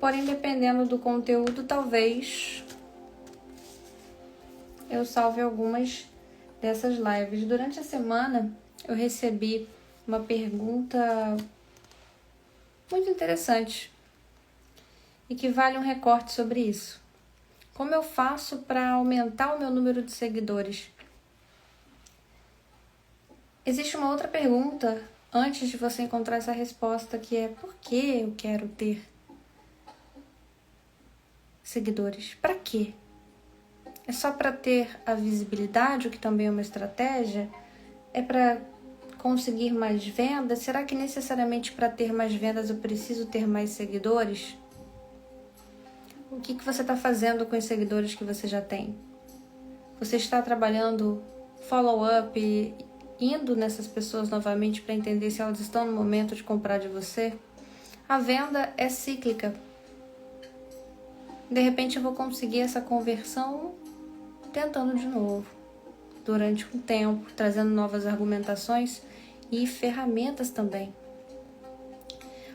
Porém, dependendo do conteúdo, talvez eu salve algumas dessas lives. Durante a semana, eu recebi uma pergunta muito interessante e que vale um recorte sobre isso. Como eu faço para aumentar o meu número de seguidores? Existe uma outra pergunta antes de você encontrar essa resposta, que é: por que eu quero ter seguidores? Para quê? É só para ter a visibilidade, o que também é uma estratégia? É para conseguir mais vendas? Será que necessariamente para ter mais vendas eu preciso ter mais seguidores? O que você está fazendo com os seguidores que você já tem? Você está trabalhando follow-up, indo nessas pessoas novamente para entender se elas estão no momento de comprar de você? A venda é cíclica. De repente eu vou conseguir essa conversão tentando de novo, durante um tempo, trazendo novas argumentações e ferramentas também.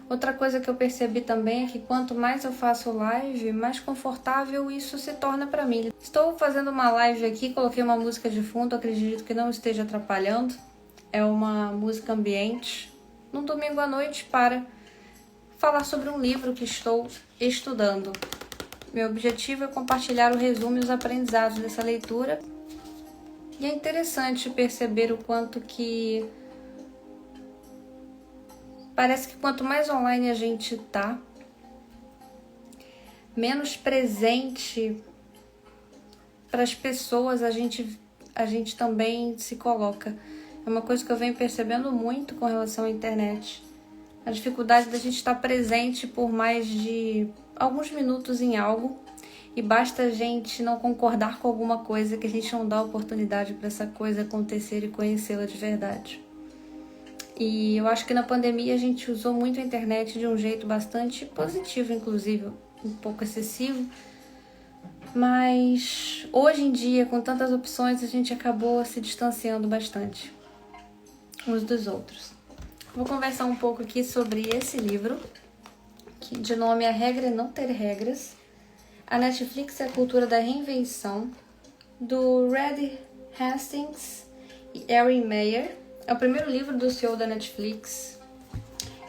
Outra coisa que eu percebi também é que quanto mais eu faço live, mais confortável isso se torna para mim. Estou fazendo uma live aqui, coloquei uma música de fundo, acredito que não esteja atrapalhando. É uma música ambiente, num domingo à noite, para falar sobre um livro que estou estudando. Meu objetivo é compartilhar o resumo e os aprendizados dessa leitura. E é interessante perceber o quanto que parece que quanto mais online a gente tá, menos presente para as pessoas a gente também se coloca. É uma coisa que eu venho percebendo muito com relação à internet. A dificuldade da gente estar presente por mais de alguns minutos em algo, e basta a gente não concordar com alguma coisa que a gente não dá oportunidade para essa coisa acontecer e conhecê-la de verdade. E eu acho que na pandemia a gente usou muito a internet de um jeito bastante positivo, inclusive, um pouco excessivo. Mas hoje em dia, com tantas opções, a gente acabou se distanciando bastante uns dos outros. Vou conversar um pouco aqui sobre esse livro, que de nome A Regra é Não Ter Regras. A Netflix é a Cultura da Reinvenção, do Reed Hastings e Erin Meyer. É o primeiro livro do CEO da Netflix.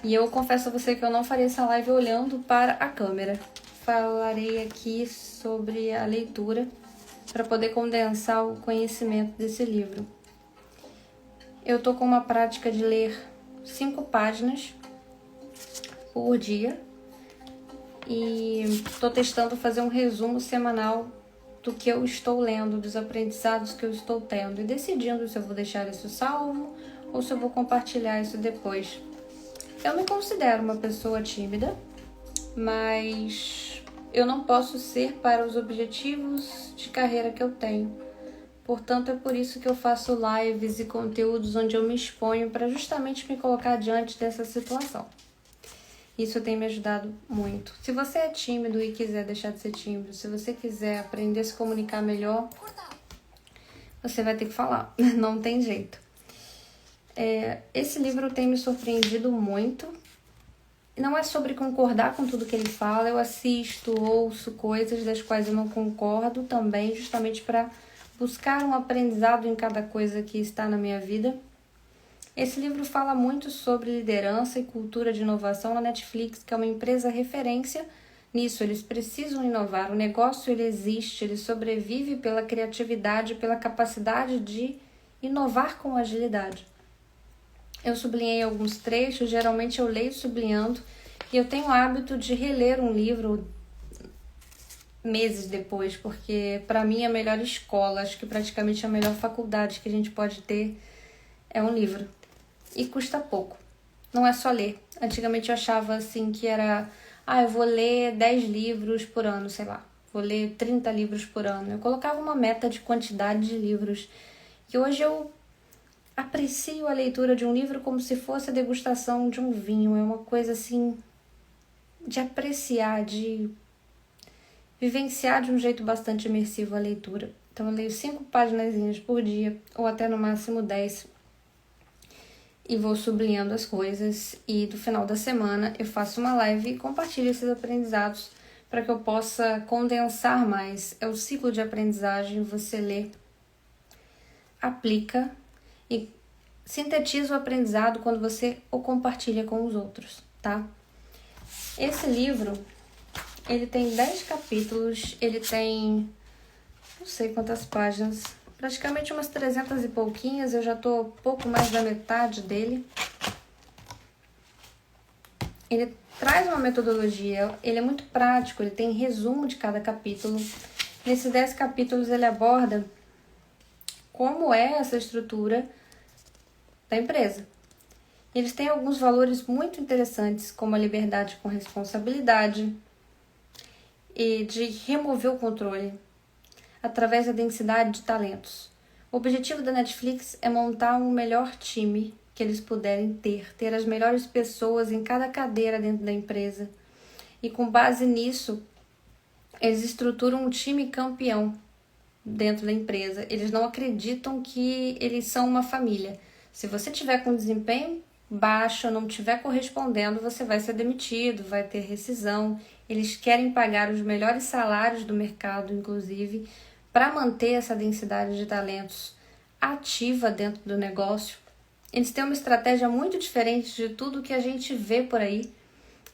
E eu confesso a você que eu não farei essa live olhando para a câmera. Falarei aqui sobre a leitura para poder condensar o conhecimento desse livro. Eu tô com uma prática de ler 5 páginas por dia e estou testando fazer um resumo semanal do que eu estou lendo, dos aprendizados que eu estou tendo, e decidindo se eu vou deixar isso salvo ou se eu vou compartilhar isso depois. Eu me considero uma pessoa tímida, mas eu não posso ser para os objetivos de carreira que eu tenho. Portanto, é por isso que eu faço lives e conteúdos onde eu me exponho para justamente me colocar diante dessa situação. Isso tem me ajudado muito. Se você é tímido e quiser deixar de ser tímido, se você quiser aprender a se comunicar melhor, você vai ter que falar. Não tem jeito. Esse livro tem me surpreendido muito. Não é sobre concordar com tudo que ele fala. Eu assisto, ouço coisas das quais eu não concordo também, justamente para buscar um aprendizado em cada coisa que está na minha vida. Esse livro fala muito sobre liderança e cultura de inovação na Netflix, que é uma empresa referência nisso. Eles precisam inovar. O negócio ele existe, ele sobrevive pela criatividade, pela capacidade de inovar com agilidade. Eu sublinhei alguns trechos, geralmente eu leio sublinhando, e eu tenho o hábito de reler um livro meses depois, porque para mim é a melhor escola, acho que praticamente a melhor faculdade que a gente pode ter é um livro. E custa pouco. Não é só ler. Antigamente eu achava assim que era... eu vou ler 10 livros por ano, sei lá. Vou ler 30 livros por ano. Eu colocava uma meta de quantidade de livros. E hoje eu aprecio a leitura de um livro como se fosse a degustação de um vinho. É uma coisa assim... de apreciar, de vivenciar de um jeito bastante imersivo a leitura. Então eu leio 5 páginas por dia, ou até no máximo 10. e vou sublinhando as coisas, e no final da semana eu faço uma live e compartilho esses aprendizados para que eu possa condensar mais. É o ciclo de aprendizagem, você lê, aplica e sintetiza o aprendizado quando você o compartilha com os outros, tá? Esse livro, ele tem 10 capítulos, ele tem não sei quantas páginas, praticamente umas 300 e pouquinhas, eu já tô pouco mais da metade dele. Ele traz uma metodologia, ele é muito prático, ele tem resumo de cada capítulo. Nesses 10 capítulos ele aborda como é essa estrutura da empresa. Eles têm alguns valores muito interessantes, como a liberdade com responsabilidade e de remover o controle através da densidade de talentos. O objetivo da Netflix é montar um melhor time que eles puderem ter as melhores pessoas em cada cadeira dentro da empresa. E com base nisso, eles estruturam um time campeão dentro da empresa. Eles não acreditam que eles são uma família. Se você tiver com desempenho baixo, não estiver correspondendo, você vai ser demitido, vai ter rescisão. Eles querem pagar os melhores salários do mercado, inclusive, para manter essa densidade de talentos ativa dentro do negócio. Eles têm uma estratégia muito diferente de tudo que a gente vê por aí.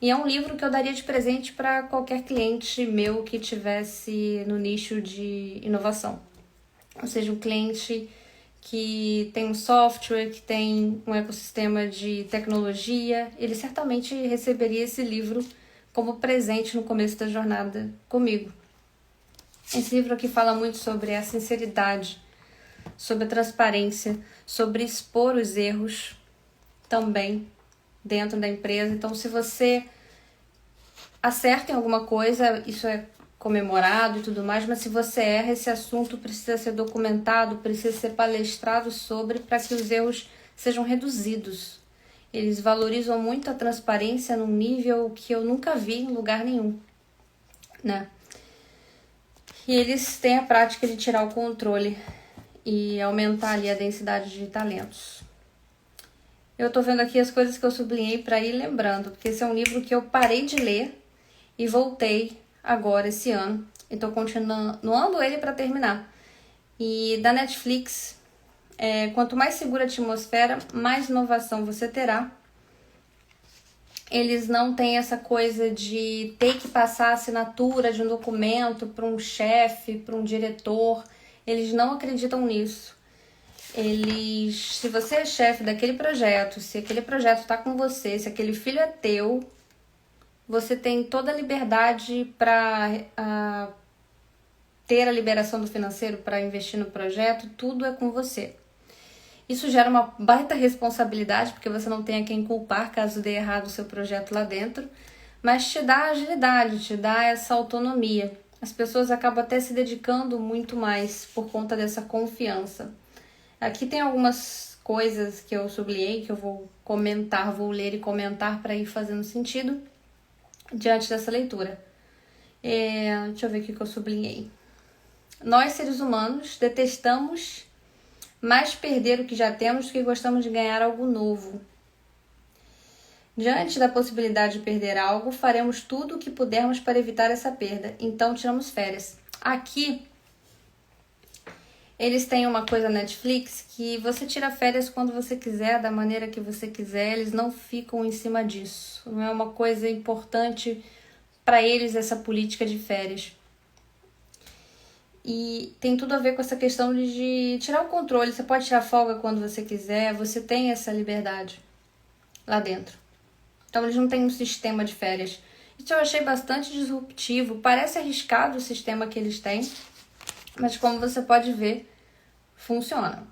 E é um livro que eu daria de presente para qualquer cliente meu que tivesse no nicho de inovação. Ou seja, um cliente que tem um software, que tem um ecossistema de tecnologia, ele certamente receberia esse livro como presente no começo da jornada comigo. Esse livro aqui fala muito sobre a sinceridade, sobre a transparência, sobre expor os erros também dentro da empresa. Então, se você acerta em alguma coisa, isso é comemorado e tudo mais, mas se você erra, esse assunto precisa ser documentado, precisa ser palestrado sobre, para que os erros sejam reduzidos. Eles valorizam muito a transparência num nível que eu nunca vi em lugar nenhum, né? E eles têm a prática de tirar o controle e aumentar ali a densidade de talentos. Eu tô vendo aqui as coisas que eu sublinhei para ir lembrando, porque esse é um livro que eu parei de ler e voltei agora esse ano. E tô continuando ele para terminar. E da Netflix, quanto mais segura a atmosfera, mais inovação você terá. Eles não têm essa coisa de ter que passar a assinatura de um documento para um chefe, para um diretor. Eles não acreditam nisso. Se você é chefe daquele projeto, se aquele projeto está com você, se aquele filho é teu, você tem toda a liberdade para ter a liberação do financeiro para investir no projeto, tudo é com você. Isso gera uma baita responsabilidade, porque você não tem a quem culpar caso dê errado o seu projeto lá dentro, mas te dá agilidade, te dá essa autonomia. As pessoas acabam até se dedicando muito mais por conta dessa confiança. Aqui tem algumas coisas que eu sublinhei, que eu vou comentar, vou ler e comentar para ir fazendo sentido diante dessa leitura. Deixa eu ver o que eu sublinhei. Nós, seres humanos, detestamos mais perder o que já temos do que gostamos de ganhar algo novo. Diante da possibilidade de perder algo, faremos tudo o que pudermos para evitar essa perda. Então, tiramos férias. Aqui, eles têm uma coisa na Netflix que você tira férias quando você quiser, da maneira que você quiser. Eles não ficam em cima disso. Não é uma coisa importante para eles essa política de férias. E tem tudo a ver com essa questão de tirar o controle. Você pode tirar folga quando você quiser, você tem essa liberdade lá dentro. Então eles não têm um sistema de férias. Isso eu achei bastante disruptivo. Parece arriscado o sistema que eles têm, mas como você pode ver, funciona.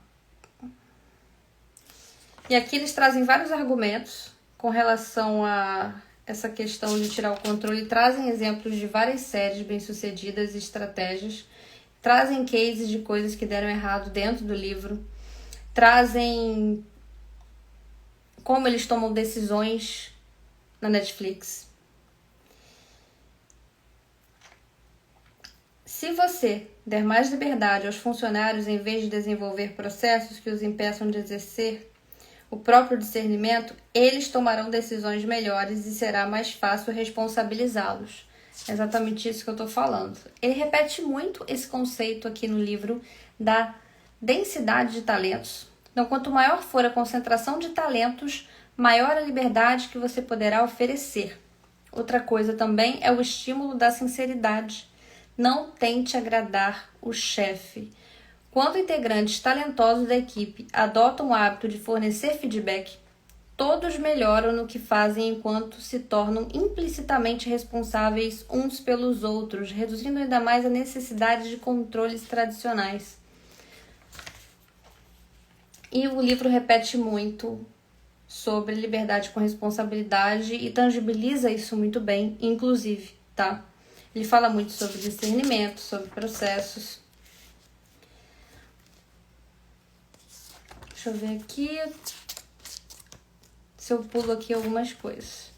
E aqui eles trazem vários argumentos com relação a essa questão de tirar o controle. Trazem exemplos de várias séries bem-sucedidas e estratégias. Trazem cases de coisas que deram errado dentro do livro. Trazem como eles tomam decisões na Netflix. Se você der mais liberdade aos funcionários em vez de desenvolver processos que os impeçam de exercer o próprio discernimento, eles tomarão decisões melhores e será mais fácil responsabilizá-los. É exatamente isso que eu estou falando. Ele repete muito esse conceito aqui no livro da densidade de talentos. Então, quanto maior for a concentração de talentos, maior a liberdade que você poderá oferecer. Outra coisa também é o estímulo da sinceridade. Não tente agradar o chefe. Quando integrantes talentosos da equipe adotam o hábito de fornecer feedback, todos melhoram no que fazem enquanto se tornam implicitamente responsáveis uns pelos outros, reduzindo ainda mais a necessidade de controles tradicionais. E o livro repete muito sobre liberdade com responsabilidade e tangibiliza isso muito bem, inclusive, tá? Ele fala muito sobre discernimento, sobre processos. Deixa eu ver aqui se eu pulo aqui algumas coisas.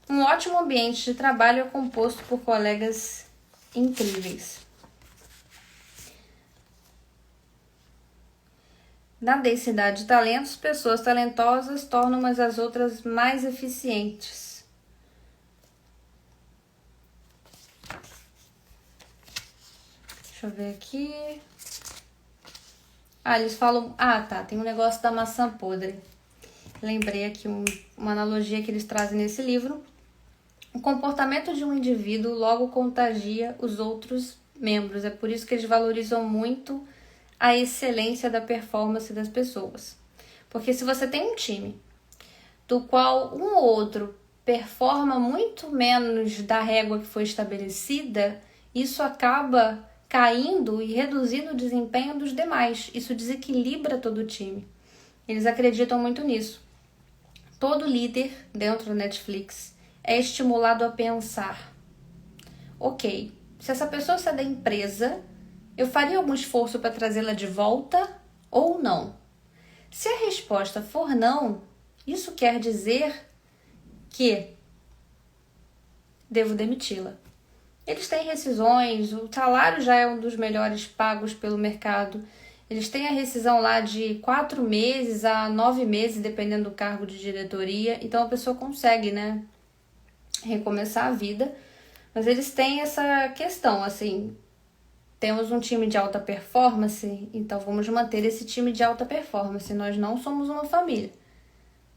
Um ótimo ambiente de trabalho é composto por colegas incríveis. Na densidade de talentos, pessoas talentosas tornam umas as outras mais eficientes. Deixa eu ver aqui. Eles falam... tá. Tem um negócio da maçã podre. Lembrei aqui uma analogia que eles trazem nesse livro. O comportamento de um indivíduo logo contagia os outros membros. É por isso que eles valorizam muito a excelência da performance das pessoas. Porque se você tem um time do qual um ou outro performa muito menos da régua que foi estabelecida, isso acaba caindo e reduzindo o desempenho dos demais. Isso desequilibra todo o time. Eles acreditam muito nisso. Todo líder dentro da Netflix é estimulado a pensar: ok, se essa pessoa sair da empresa, eu faria algum esforço para trazê-la de volta ou não? Se a resposta for não, isso quer dizer que devo demiti-la. Eles têm rescisões, o salário já é um dos melhores pagos pelo mercado. Eles têm a rescisão lá de 4 meses a 9 meses, dependendo do cargo de diretoria. Então a pessoa consegue, recomeçar a vida. Mas eles têm essa questão, assim, temos um time de alta performance, então vamos manter esse time de alta performance. Nós não somos uma família.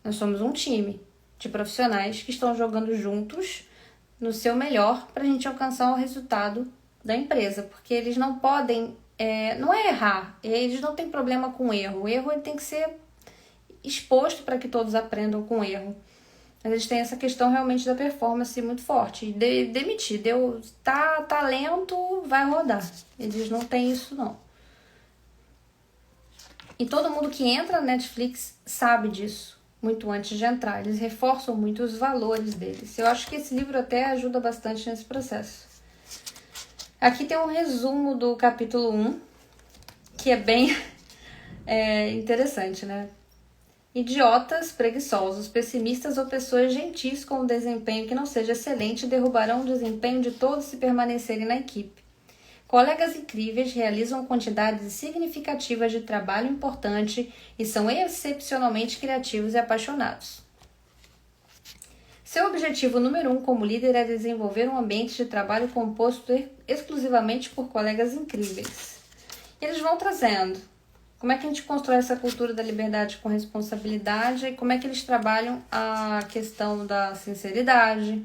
Nós somos um time de profissionais que estão jogando juntos no seu melhor para a gente alcançar o resultado da empresa. Porque eles não podem, não é errar, eles não têm problema com erro. O erro ele tem que ser exposto para que todos aprendam com o erro. Mas eles têm essa questão realmente da performance muito forte. Demitir, talento, vai rodar. Eles não têm isso, não. E todo mundo que entra na Netflix sabe disso, muito antes de entrar. Eles reforçam muito os valores deles. Eu acho que esse livro até ajuda bastante nesse processo. Aqui tem um resumo do capítulo 1, que é bem interessante, Idiotas, preguiçosos, pessimistas ou pessoas gentis com um desempenho que não seja excelente derrubarão o desempenho de todos se permanecerem na equipe. Colegas incríveis realizam quantidades significativas de trabalho importante e são excepcionalmente criativos e apaixonados. Seu objetivo número 1 como líder é desenvolver um ambiente de trabalho composto exclusivamente por colegas incríveis. E eles vão trazendo como é que a gente constrói essa cultura da liberdade com responsabilidade e como é que eles trabalham a questão da sinceridade.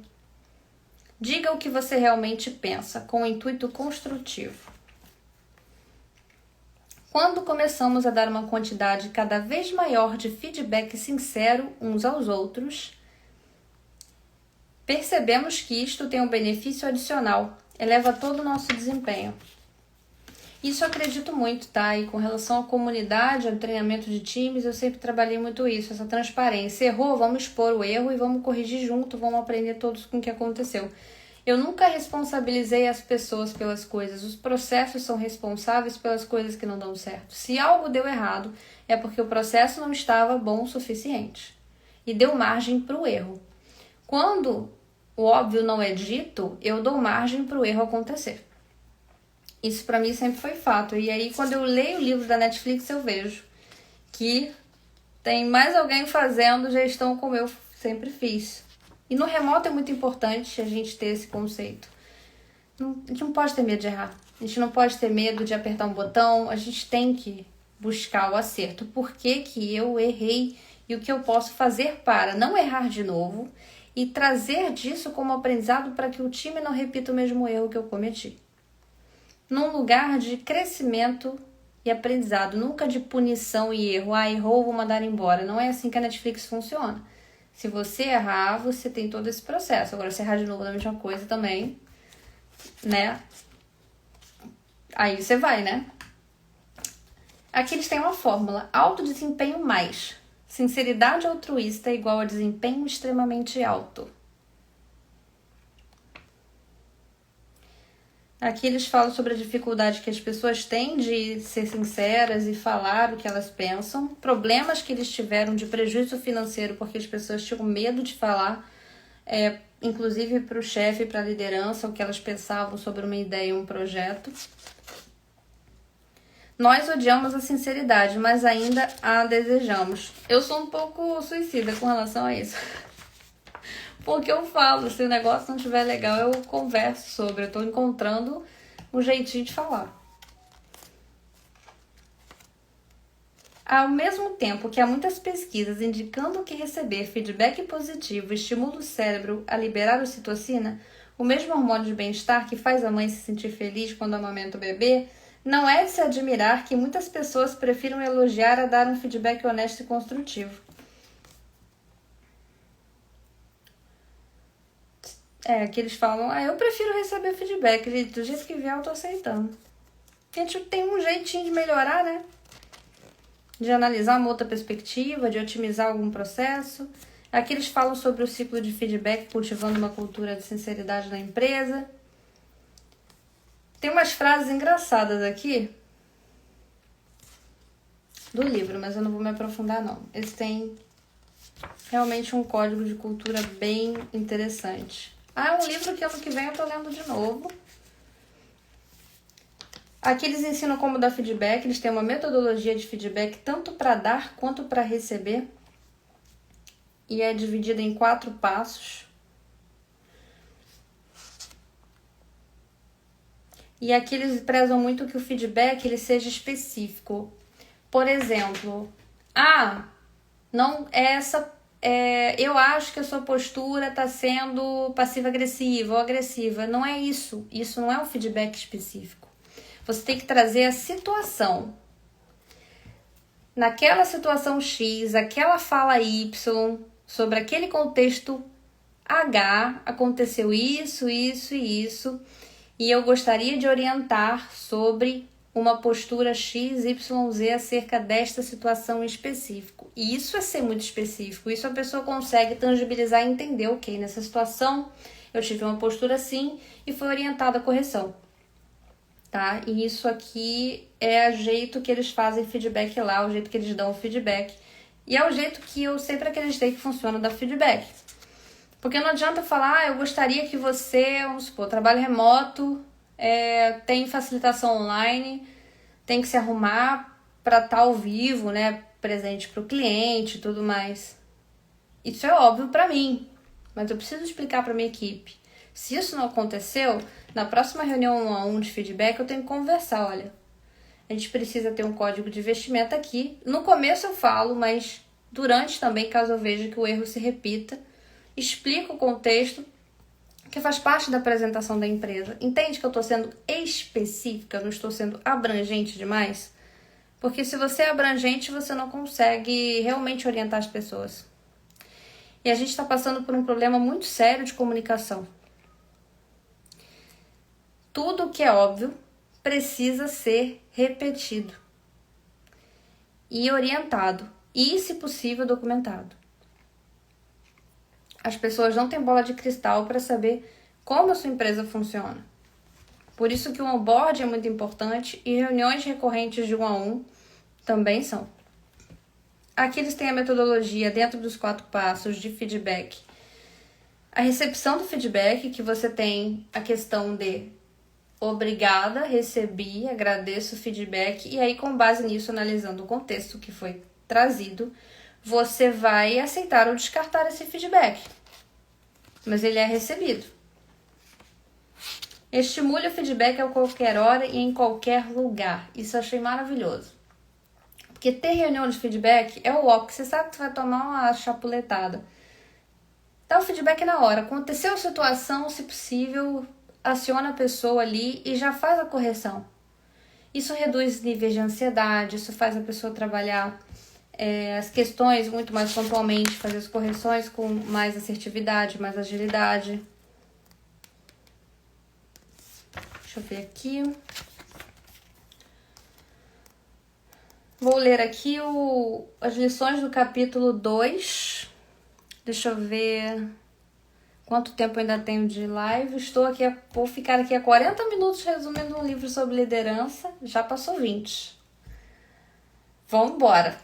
Diga o que você realmente pensa, com um intuito construtivo. Quando começamos a dar uma quantidade cada vez maior de feedback sincero uns aos outros, percebemos que isto tem um benefício adicional, eleva todo o nosso desempenho. Isso eu acredito muito, E com relação à comunidade, ao treinamento de times, eu sempre trabalhei muito isso, essa transparência. Errou, vamos expor o erro e vamos corrigir junto, vamos aprender todos com o que aconteceu. Eu nunca responsabilizei as pessoas pelas coisas, os processos são responsáveis pelas coisas que não dão certo. Se algo deu errado, é porque o processo não estava bom o suficiente e deu margem para o erro. Quando o óbvio não é dito, eu dou margem para o erro acontecer. Isso para mim sempre foi fato. E aí, quando eu leio o livro da Netflix, eu vejo que Tem mais alguém fazendo gestão como eu sempre fiz. E no remoto é muito importante a gente ter esse conceito. A gente não pode ter medo de errar. A gente não pode ter medo de apertar um botão. A gente tem que buscar o acerto. Por que que eu errei e o que eu posso fazer para não errar de novo e trazer disso como aprendizado para que o time não repita o mesmo erro que eu cometi. Num lugar de crescimento e aprendizado, nunca de punição e erro. Errou, vou mandar embora. Não é assim que a Netflix funciona. Se você errar, você tem todo esse processo. Agora, se errar de novo da mesma coisa também, né? Aí você vai, né? Aqui eles têm uma fórmula. Alto desempenho mais. Sinceridade altruísta é igual a desempenho extremamente alto. Aqui eles falam sobre a dificuldade que as pessoas têm de ser sinceras e falar o que elas pensam. Problemas que eles tiveram de prejuízo financeiro porque as pessoas tinham medo de falar, inclusive para o chefe e para a liderança, o que elas pensavam sobre uma ideia e um projeto. Nós odiamos a sinceridade, mas ainda a desejamos. Eu sou um pouco suicida com relação a isso. Porque eu falo, se o negócio não estiver legal, eu converso sobre. Eu estou encontrando um jeitinho de falar. Ao mesmo tempo que há muitas pesquisas indicando que receber feedback positivo estimula o cérebro a liberar ocitocina, o mesmo hormônio de bem-estar que faz a mãe se sentir feliz quando amamenta o bebê, não é de se admirar que muitas pessoas prefiram elogiar a dar um feedback honesto e construtivo. Que eles falam, eu prefiro receber feedback, do jeito que vier eu tô aceitando. A gente tem um jeitinho de melhorar, né? De analisar uma outra perspectiva, de otimizar algum processo. Aqui eles falam sobre o ciclo de feedback, cultivando uma cultura de sinceridade na empresa. Tem umas frases engraçadas aqui do livro, mas eu não vou me aprofundar não. Eles têm realmente um código de cultura bem interessante. É um livro que ano que vem eu tô lendo de novo. Aqui eles ensinam como dar feedback, eles têm uma metodologia de feedback tanto para dar quanto para receber. E é dividida em 4 passos. E aqui eles prezam muito que o feedback ele seja específico. Por exemplo, não essa... eu acho que a sua postura está sendo passiva-agressiva ou agressiva. Não é isso. Isso não é um feedback específico. Você tem que trazer a situação. Naquela situação X, aquela fala Y, sobre aquele contexto H, aconteceu isso, isso e isso. E eu gostaria de orientar sobre uma postura X, Y, Z acerca desta situação em específico. E isso é ser muito específico. Isso a pessoa consegue tangibilizar e entender. Ok, nessa situação eu tive uma postura assim e foi orientada à correção. Tá? E isso aqui é o jeito que eles fazem feedback lá, o jeito que eles dão o feedback. E é o jeito que eu sempre acreditei que funciona dar feedback. Porque não adianta falar, eu gostaria que você, vamos supor, trabalho remoto, tem facilitação online, tem que se arrumar para estar ao vivo, né, presente para o cliente e tudo mais. Isso é óbvio para mim, mas eu preciso explicar para minha equipe. Se isso não aconteceu, na próxima reunião 1-a-1 de feedback eu tenho que conversar, olha. A gente precisa ter um código de vestimenta aqui. No começo eu falo, mas durante também, caso eu veja que o erro se repita, explico o contexto que faz parte da apresentação da empresa. Entende que eu estou sendo específica, não estou sendo abrangente demais? Porque se você é abrangente, você não consegue realmente orientar as pessoas. E a gente está passando por um problema muito sério de comunicação. Tudo que é óbvio precisa ser repetido e orientado e, se possível, documentado. As pessoas não têm bola de cristal para saber como a sua empresa funciona. Por isso que o onboard é muito importante e reuniões recorrentes de 1-a-1 também são. Aqui eles têm a metodologia dentro dos 4 passos de feedback. A recepção do feedback, que você tem a questão de obrigada, recebi, agradeço o feedback e aí com base nisso, analisando o contexto que foi trazido, você vai aceitar ou descartar esse feedback. Mas ele é recebido. Estimule o feedback a qualquer hora e em qualquer lugar. Isso eu achei maravilhoso. Porque ter reunião de feedback é o óbvio. Você sabe que você vai tomar uma chapuletada. Dá o feedback na hora. Aconteceu a situação, se possível, aciona a pessoa ali e já faz a correção. Isso reduz níveis de ansiedade, isso faz a pessoa trabalhar as questões muito mais pontualmente, fazer as correções com mais assertividade, mais agilidade. Deixa eu ver aqui. Vou ler aqui as lições do capítulo 2. Deixa eu ver quanto tempo ainda tenho de live. Vou ficar aqui há 40 minutos resumindo um livro sobre liderança. Já passou 20. Vamos embora.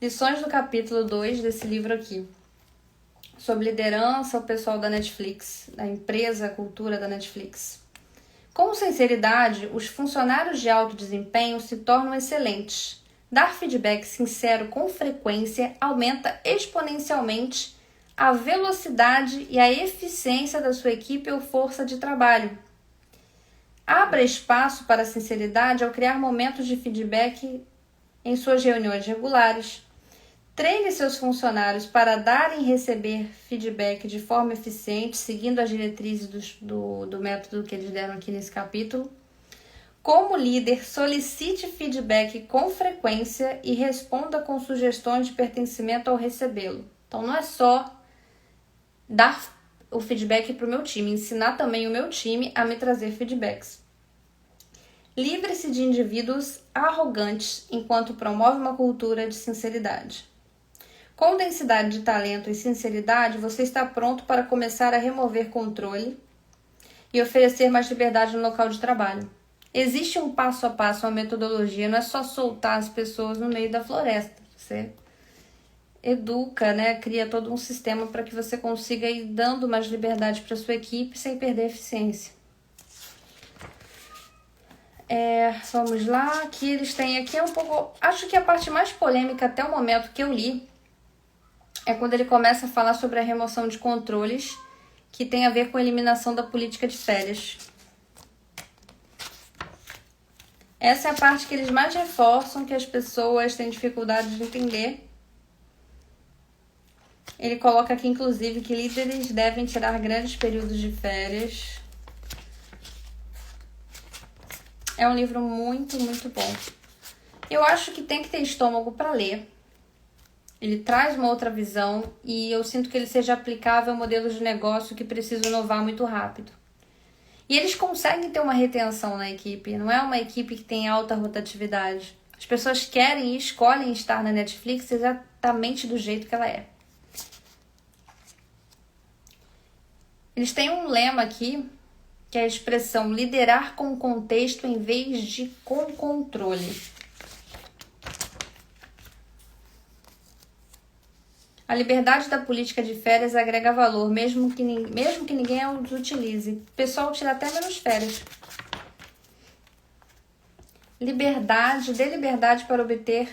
Lições do capítulo 2 desse livro aqui. Sobre liderança, o pessoal da Netflix, da empresa, a cultura da Netflix. Com sinceridade, os funcionários de alto desempenho se tornam excelentes. Dar feedback sincero com frequência aumenta exponencialmente a velocidade e a eficiência da sua equipe ou força de trabalho. Abra espaço para a sinceridade ao criar momentos de feedback em suas reuniões regulares. Treine seus funcionários para dar e receber feedback de forma eficiente, seguindo as diretrizes do método que eles deram aqui nesse capítulo. Como líder, solicite feedback com frequência e responda com sugestões de pertencimento ao recebê-lo. Então, não é só dar o feedback para o meu time, ensinar também o meu time a me trazer feedbacks. Livre-se de indivíduos arrogantes enquanto promove uma cultura de sinceridade. Com densidade de talento e sinceridade, você está pronto para começar a remover controle e oferecer mais liberdade no local de trabalho. Existe um passo a passo, uma metodologia, não é só soltar as pessoas no meio da floresta. Você educa, né? Cria todo um sistema para que você consiga ir dando mais liberdade para a sua equipe sem perder a eficiência. Vamos lá, aqui eles têm aqui um pouco... Acho que a parte mais polêmica até o momento que eu li é quando ele começa a falar sobre a remoção de controles, que tem a ver com a eliminação da política de férias. Essa é a parte que eles mais reforçam, que as pessoas têm dificuldade de entender. Ele coloca aqui, inclusive, que líderes devem tirar grandes períodos de férias. É um livro muito, muito bom. Eu acho que tem que ter estômago para ler. Ele traz uma outra visão e eu sinto que ele seja aplicável a modelos de negócio que precisam inovar muito rápido. E eles conseguem ter uma retenção na equipe, não é uma equipe que tem alta rotatividade. As pessoas querem e escolhem estar na Netflix exatamente do jeito que ela é. Eles têm um lema aqui, que é a expressão liderar com contexto em vez de com controle. A liberdade da política de férias agrega valor, mesmo que ninguém os utilize. O pessoal tira até menos férias. Dê liberdade para obter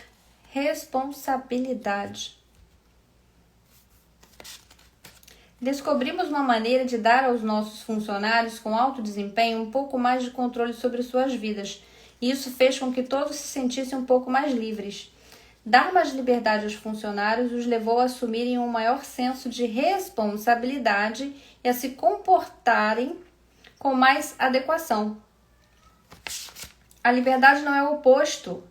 responsabilidade. Descobrimos uma maneira de dar aos nossos funcionários com alto desempenho um pouco mais de controle sobre suas vidas. E isso fez com que todos se sentissem um pouco mais livres. Dar mais liberdade aos funcionários os levou a assumirem um maior senso de responsabilidade e a se comportarem com mais adequação. A liberdade não é o oposto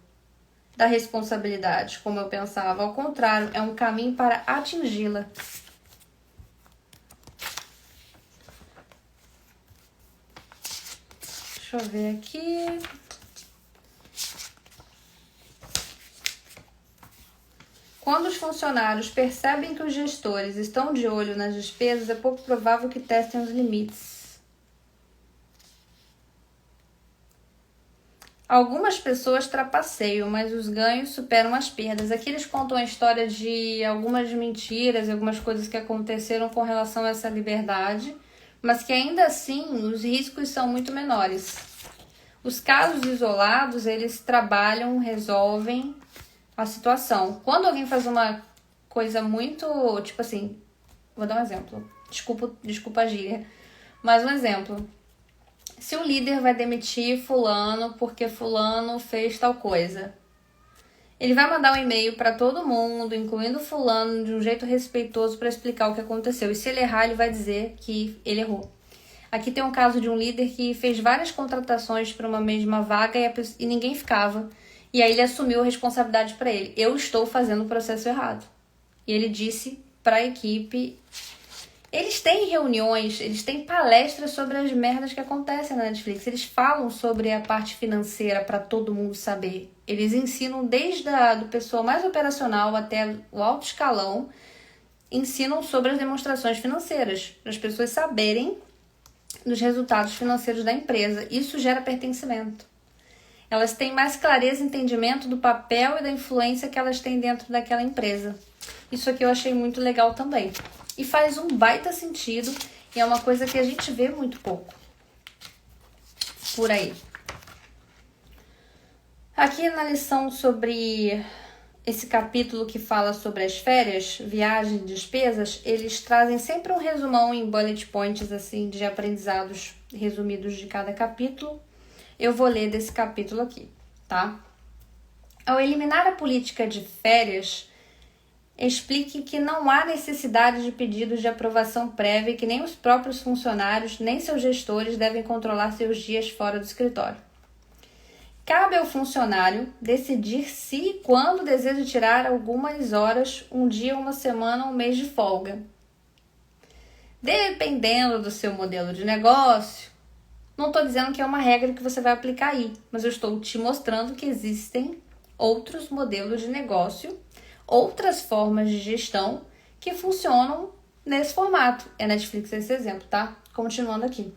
da responsabilidade, como eu pensava. Ao contrário, é um caminho para atingi-la. Deixa eu ver aqui. Quando os funcionários percebem que os gestores estão de olho nas despesas, é pouco provável que testem os limites. Algumas pessoas trapaceiam, mas os ganhos superam as perdas. Aqui eles contam a história de algumas mentiras e algumas coisas que aconteceram com relação a essa liberdade, mas que ainda assim os riscos são muito menores. Os casos isolados, eles trabalham, resolvem, a situação. Quando alguém faz uma coisa muito, tipo assim, vou dar um exemplo. Desculpa a gíria. Mas um exemplo. Se o líder vai demitir fulano porque fulano fez tal coisa, ele vai mandar um e-mail para todo mundo, incluindo fulano, de um jeito respeitoso para explicar o que aconteceu. E se ele errar, ele vai dizer que ele errou. Aqui tem um caso de um líder que fez várias contratações para uma mesma vaga e ninguém ficava. E aí ele assumiu a responsabilidade para ele. Eu estou fazendo o processo errado. E ele disse para a equipe... Eles têm reuniões, eles têm palestras sobre as merdas que acontecem na Netflix. Eles falam sobre a parte financeira para todo mundo saber. Eles ensinam desde do pessoal mais operacional até o alto escalão. Ensinam sobre as demonstrações financeiras, para as pessoas saberem dos resultados financeiros da empresa. Isso gera pertencimento. Elas têm mais clareza e entendimento do papel e da influência que elas têm dentro daquela empresa. Isso aqui eu achei muito legal também. E faz um baita sentido e é uma coisa que a gente vê muito pouco por aí. Aqui na lição sobre esse capítulo que fala sobre as férias, viagem, despesas, eles trazem sempre um resumão em bullet points assim de aprendizados resumidos de cada capítulo. Eu vou ler desse capítulo aqui, tá? Ao eliminar a política de férias, explique que não há necessidade de pedidos de aprovação prévia e que nem os próprios funcionários, nem seus gestores devem controlar seus dias fora do escritório. Cabe ao funcionário decidir se e quando deseja tirar algumas horas, um dia, uma semana ou um mês de folga. Dependendo do seu modelo de negócio, não estou dizendo que é uma regra que você vai aplicar aí, mas eu estou te mostrando que existem outros modelos de negócio, outras formas de gestão que funcionam nesse formato. É Netflix esse exemplo, tá? Continuando aqui.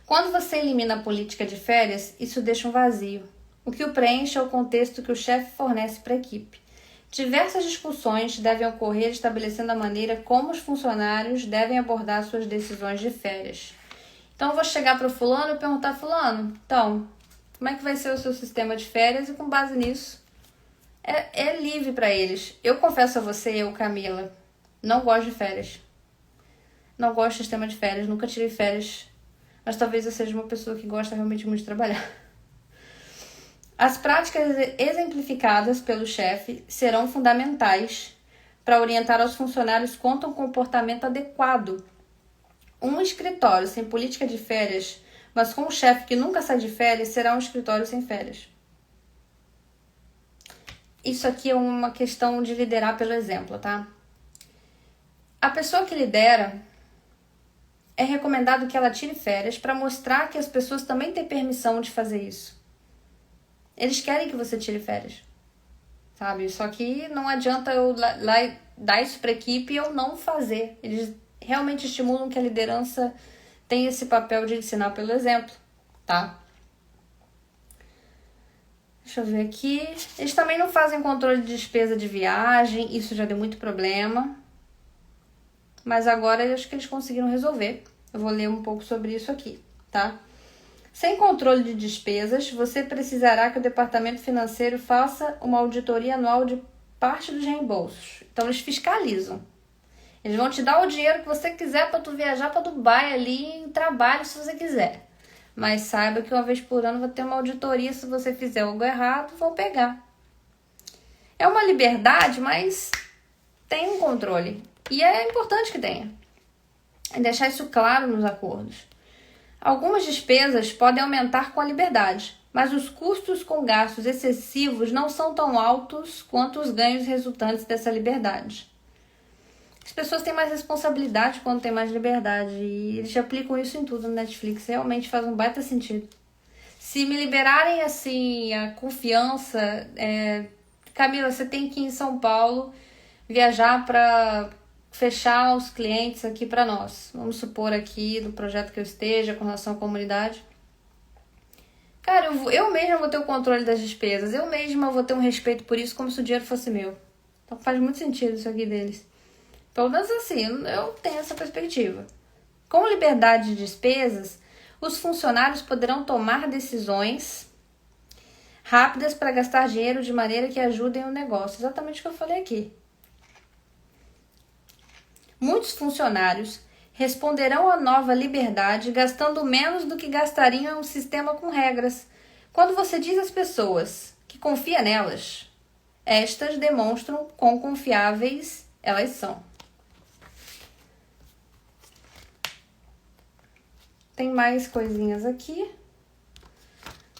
Quando você elimina a política de férias, isso deixa um vazio. O que o preenche é o contexto que o chefe fornece para a equipe. Diversas discussões devem ocorrer estabelecendo a maneira como os funcionários devem abordar suas decisões de férias. Então, eu vou chegar para o fulano e perguntar, fulano, então, como é que vai ser o seu sistema de férias? E com base nisso, é livre para eles. Eu confesso a você, Camila, não gosto de férias. Não gosto de sistema de férias, nunca tirei férias. Mas talvez eu seja uma pessoa que gosta realmente muito de trabalhar. As práticas exemplificadas pelo chefe serão fundamentais para orientar aos funcionários quanto a um comportamento adequado. Um escritório sem política de férias, mas com um chefe que nunca sai de férias, será um escritório sem férias. Isso aqui é uma questão de liderar pelo exemplo, tá? A pessoa que lidera, é recomendado que ela tire férias para mostrar que as pessoas também têm permissão de fazer isso. Eles querem que você tire férias, sabe? Só que não adianta eu lá dar isso para a equipe e eu não fazer. Eles realmente estimulam que a liderança tenha esse papel de ensinar pelo exemplo, tá? Deixa eu ver aqui. Eles também não fazem controle de despesa de viagem. Isso já deu muito problema. Mas agora eu acho que eles conseguiram resolver. Eu vou ler um pouco sobre isso aqui, tá? Sem controle de despesas, você precisará que o departamento financeiro faça uma auditoria anual de parte dos reembolsos. Então, eles fiscalizam. Eles vão te dar o dinheiro que você quiser para tu viajar para Dubai ali em trabalho, se você quiser. Mas saiba que uma vez por ano vai ter uma auditoria. Se você fizer algo errado, vão pegar. É uma liberdade, mas tem um controle. E é importante que tenha. E deixar isso claro nos acordos. Algumas despesas podem aumentar com a liberdade, mas os custos com gastos excessivos não são tão altos quanto os ganhos resultantes dessa liberdade. As pessoas têm mais responsabilidade quando têm mais liberdade e eles aplicam isso em tudo no Netflix. Realmente faz um baita sentido. Se me liberarem assim a confiança, Camila, você tem que ir em São Paulo viajar para fechar os clientes aqui para nós. Vamos supor aqui do projeto que eu esteja com relação à comunidade. Cara, eu mesma vou ter o controle das despesas. Eu mesma vou ter um respeito por isso como se o dinheiro fosse meu. Então faz muito sentido isso aqui deles. Pelo menos assim, eu tenho essa perspectiva. Com liberdade de despesas, os funcionários poderão tomar decisões rápidas para gastar dinheiro de maneira que ajudem o negócio. Exatamente o que eu falei aqui. Muitos funcionários responderão à nova liberdade gastando menos do que gastariam em um sistema com regras. Quando você diz às pessoas que confia nelas, estas demonstram quão confiáveis elas são. Tem mais coisinhas aqui,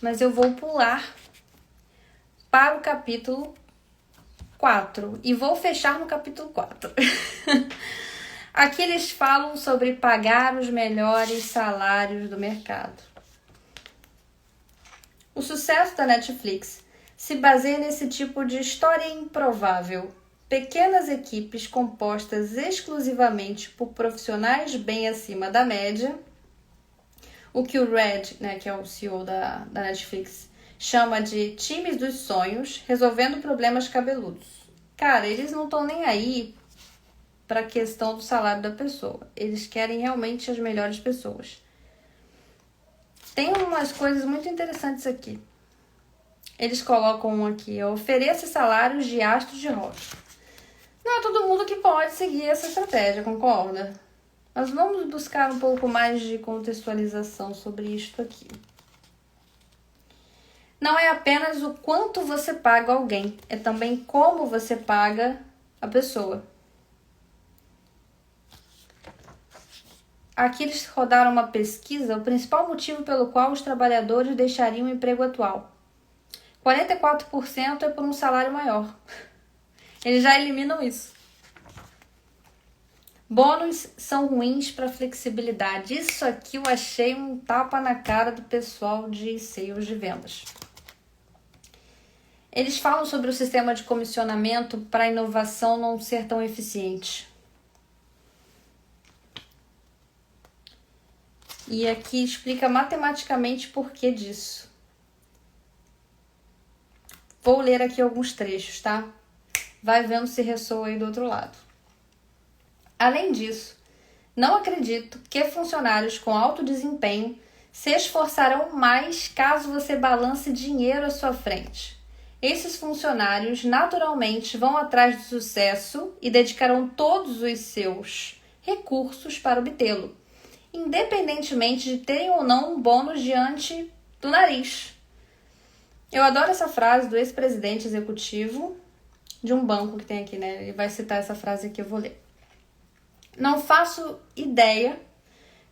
mas eu vou pular para o capítulo 4 e vou fechar no capítulo 4. Aqui eles falam sobre pagar os melhores salários do mercado. O sucesso da Netflix se baseia nesse tipo de história improvável. Pequenas equipes compostas exclusivamente por profissionais bem acima da média, o que o Red, né, que é o CEO da Netflix, chama de times dos sonhos, resolvendo problemas cabeludos. Cara, eles não estão nem aí para a questão do salário da pessoa. Eles querem realmente as melhores pessoas. Tem umas coisas muito interessantes aqui. Eles colocam aqui: ofereça salários de astros de rock. Não é todo mundo que pode seguir essa estratégia, concorda? Mas vamos buscar um pouco mais de contextualização sobre isto aqui. Não é apenas o quanto você paga alguém, é também como você paga a pessoa. Aqui eles rodaram uma pesquisa, o principal motivo pelo qual os trabalhadores deixariam o emprego atual. 44% é por um salário maior. Eles já eliminam isso. Bônus são ruins para flexibilidade. Isso aqui eu achei um tapa na cara do pessoal de sales de vendas. Eles falam sobre o sistema de comissionamento para a inovação não ser tão eficiente. E aqui explica matematicamente por que disso. Vou ler aqui alguns trechos, tá? Vai vendo se ressoa aí do outro lado. Além disso, não acredito que funcionários com alto desempenho se esforçarão mais caso você balance dinheiro à sua frente. Esses funcionários naturalmente vão atrás do sucesso e dedicarão todos os seus recursos para obtê-lo, independentemente de terem ou não um bônus diante do nariz. Eu adoro essa frase do ex-presidente executivo de um banco que tem aqui, né? Ele vai citar essa frase aqui, eu vou ler. Não faço ideia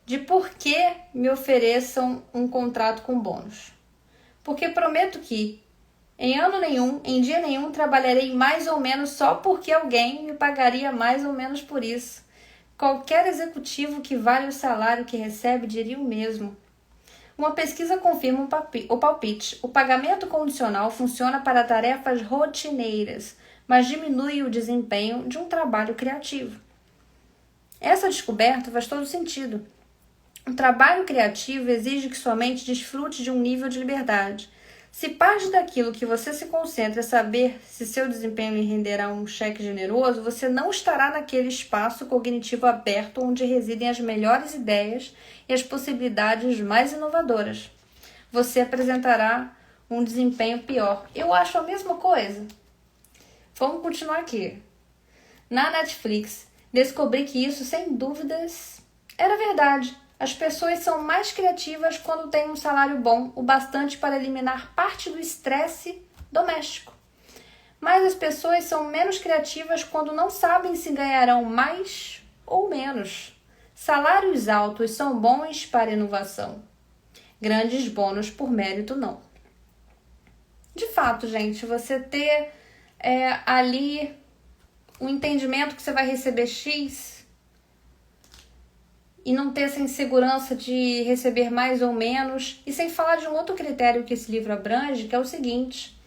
de por que me ofereçam um contrato com bônus. Porque prometo que, em ano nenhum, em dia nenhum, trabalharei mais ou menos só porque alguém me pagaria mais ou menos por isso. Qualquer executivo que vale o salário que recebe diria o mesmo. Uma pesquisa confirma o palpite. O pagamento condicional funciona para tarefas rotineiras, mas diminui o desempenho de um trabalho criativo. Essa descoberta faz todo sentido. O trabalho criativo exige que sua mente desfrute de um nível de liberdade. Se parte daquilo que você se concentra é saber se seu desempenho lhe renderá um cheque generoso, você não estará naquele espaço cognitivo aberto onde residem as melhores ideias e as possibilidades mais inovadoras. Você apresentará um desempenho pior. Eu acho a mesma coisa. Vamos continuar aqui. Na Netflix, descobri que isso, sem dúvidas, era verdade. As pessoas são mais criativas quando têm um salário bom, o bastante para eliminar parte do estresse doméstico. Mas as pessoas são menos criativas quando não sabem se ganharão mais ou menos. Salários altos são bons para inovação. Grandes bônus por mérito, não. De fato, gente, você ter ali um entendimento que você vai receber X e não ter essa insegurança de receber mais ou menos, e sem falar de um outro critério que esse livro abrange, que é o seguinte: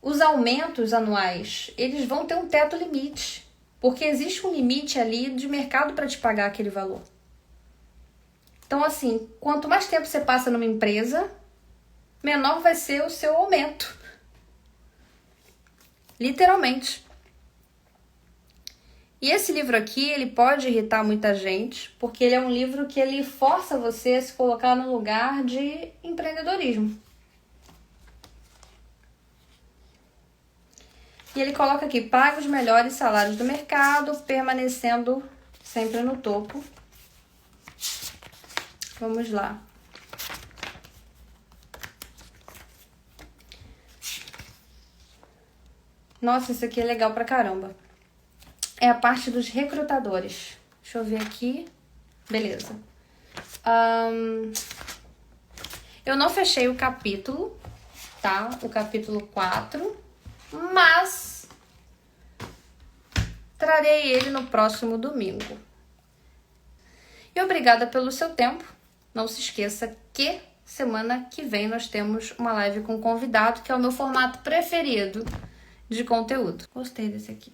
os aumentos anuais, eles vão ter um teto limite, porque existe um limite ali de mercado para te pagar aquele valor. Então, assim, quanto mais tempo você passa numa empresa, menor vai ser o seu aumento. Literalmente. E esse livro aqui, ele pode irritar muita gente, porque ele é um livro que ele força você a se colocar no lugar de empreendedorismo. E ele coloca aqui, paga os melhores salários do mercado, permanecendo sempre no topo. Vamos lá. Nossa, isso aqui é legal pra caramba. É a parte dos recrutadores. Deixa eu ver aqui. Beleza. Eu não fechei o capítulo, tá? O capítulo 4, mas trarei ele no próximo domingo. E obrigada pelo seu tempo. Não se esqueça que semana que vem nós temos uma live com convidado, que é o meu formato preferido de conteúdo. Gostei desse aqui.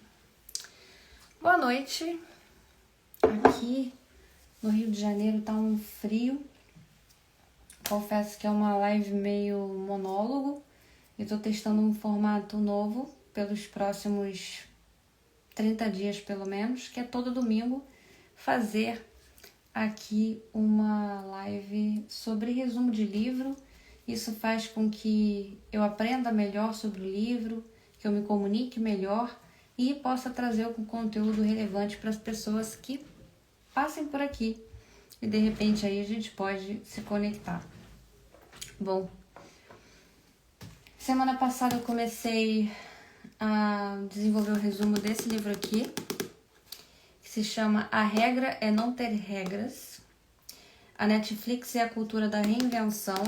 Boa noite. Aqui no Rio de Janeiro tá um frio. Confesso que é uma live meio monólogo. Eu tô testando um formato novo pelos próximos 30 dias pelo menos, que é todo domingo fazer aqui uma live sobre resumo de livro. Isso faz com que eu aprenda melhor sobre o livro, que eu me comunique melhor e possa trazer um conteúdo relevante para as pessoas que passem por aqui. E de repente aí a gente pode se conectar. Bom, semana passada eu comecei a desenvolver o resumo desse livro aqui, que se chama A Regra é Não Ter Regras. A Netflix e a Cultura da Reinvenção.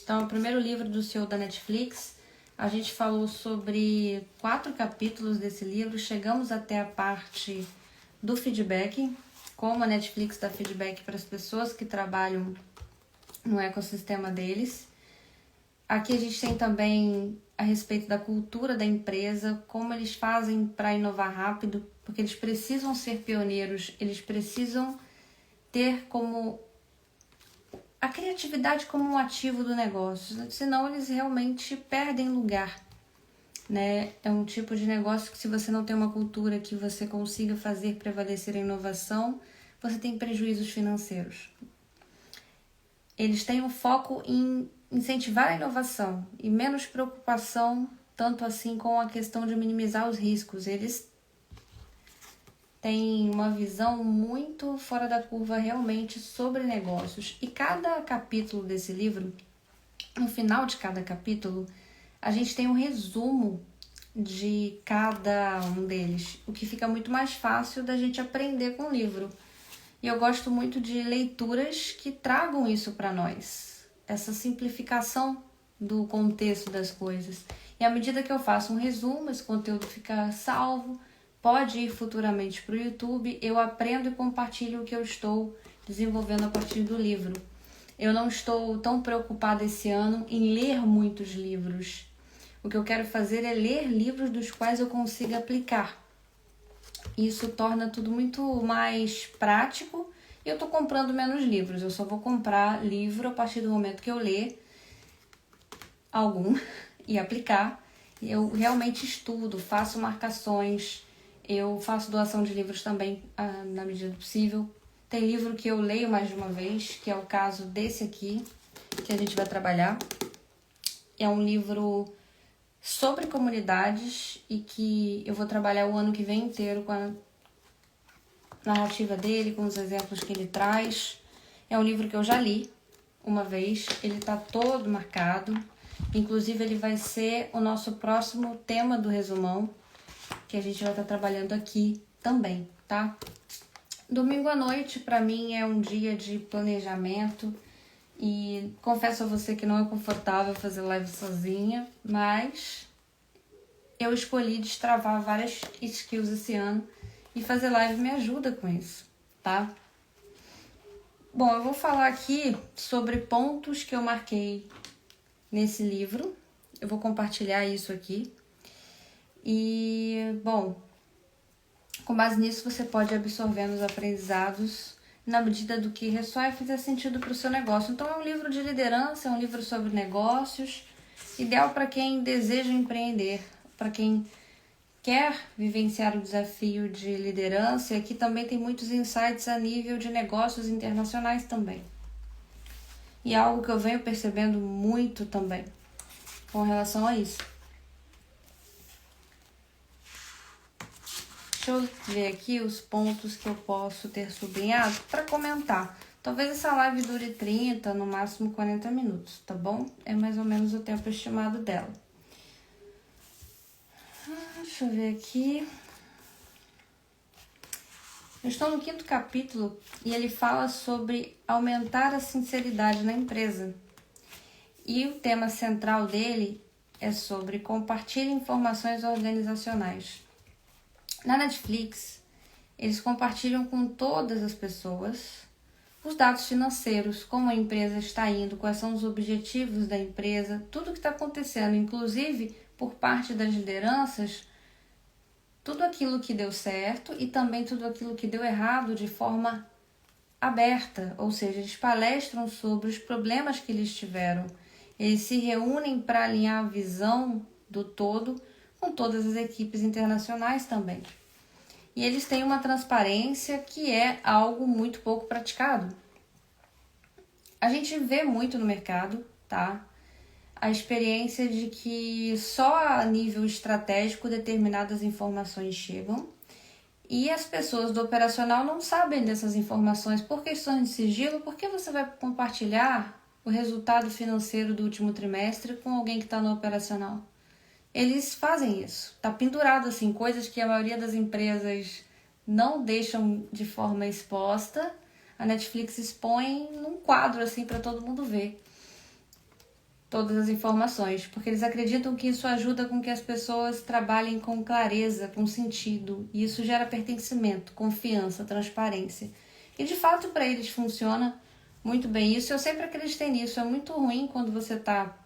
Então, é o primeiro livro do CEO da Netflix. A gente falou sobre 4 capítulos desse livro. Chegamos até a parte do feedback, como a Netflix dá feedback para as pessoas que trabalham no ecossistema deles. Aqui a gente tem também a respeito da cultura da empresa, como eles fazem para inovar rápido, porque eles precisam ser pioneiros, eles precisam ter como a criatividade como um ativo do negócio, senão eles realmente perdem lugar, né? É um tipo de negócio que, se você não tem uma cultura que você consiga fazer prevalecer a inovação, você tem prejuízos financeiros. Eles têm um foco em incentivar a inovação e menos preocupação, tanto assim, com a questão de minimizar os riscos. Eles têm uma visão muito fora da curva realmente sobre negócios. E cada capítulo desse livro, no final de cada capítulo, a gente tem um resumo de cada um deles, o que fica muito mais fácil da gente aprender com o livro. E eu gosto muito de leituras que tragam isso para nós, essa simplificação do contexto das coisas. E à medida que eu faço um resumo, esse conteúdo fica salvo, pode ir futuramente para o YouTube, eu aprendo e compartilho o que eu estou desenvolvendo a partir do livro. Eu não estou tão preocupada esse ano em ler muitos livros. O que eu quero fazer é ler livros dos quais eu consiga aplicar. Isso torna tudo muito mais prático e eu tô comprando menos livros. Eu só vou comprar livro a partir do momento que eu ler algum e aplicar. Eu realmente estudo, faço marcações, eu faço doação de livros também na medida do possível. Tem livro que eu leio mais de uma vez, que é o caso desse aqui, que a gente vai trabalhar. É um livro sobre comunidades e que eu vou trabalhar o ano que vem inteiro com a narrativa dele, com os exemplos que ele traz. É um livro que eu já li uma vez, ele tá todo marcado. Inclusive, ele vai ser o nosso próximo tema do resumão, que a gente vai estar trabalhando aqui também, tá? Domingo à noite, para mim, é um dia de planejamento. E confesso a você que não é confortável fazer live sozinha, mas eu escolhi destravar várias skills esse ano e fazer live me ajuda com isso, tá? Bom, eu vou falar aqui sobre pontos que eu marquei nesse livro. Eu vou compartilhar isso aqui. E, bom, com base nisso você pode absorver os aprendizados na medida do que ressoar e fizer sentido para o seu negócio. Então é um livro de liderança, é um livro sobre negócios, ideal para quem deseja empreender, para quem quer vivenciar o desafio de liderança. E aqui também tem muitos insights a nível de negócios internacionais também. E é algo que eu venho percebendo muito também com relação a isso. Deixa eu ver aqui os pontos que eu posso ter sublinhado para comentar. Talvez essa live dure 30, no máximo 40 minutos, tá bom? É mais ou menos o tempo estimado dela. Deixa eu ver aqui. Eu estou no 5º capítulo e ele fala sobre aumentar a sinceridade na empresa. E o tema central dele é sobre compartilhar informações organizacionais. Na Netflix, eles compartilham com todas as pessoas os dados financeiros, como a empresa está indo, quais são os objetivos da empresa, tudo o que está acontecendo, inclusive por parte das lideranças, tudo aquilo que deu certo e também tudo aquilo que deu errado de forma aberta, ou seja, eles palestram sobre os problemas que eles tiveram. Eles se reúnem para alinhar a visão do todo com todas as equipes internacionais também. E eles têm uma transparência que é algo muito pouco praticado. A gente vê muito no mercado, tá? A experiência de que só a nível estratégico determinadas informações chegam e as pessoas do operacional não sabem dessas informações por questões de sigilo. Por que você vai compartilhar o resultado financeiro do último trimestre com alguém que está no operacional? Eles fazem isso. Tá pendurado assim, coisas que a maioria das empresas não deixam de forma exposta. A Netflix expõe num quadro assim para todo mundo ver todas as informações, porque eles acreditam que isso ajuda com que as pessoas trabalhem com clareza, com sentido, e isso gera pertencimento, confiança, transparência. E de fato para eles funciona muito bem isso. Eu sempre acreditei nisso. É muito ruim quando você está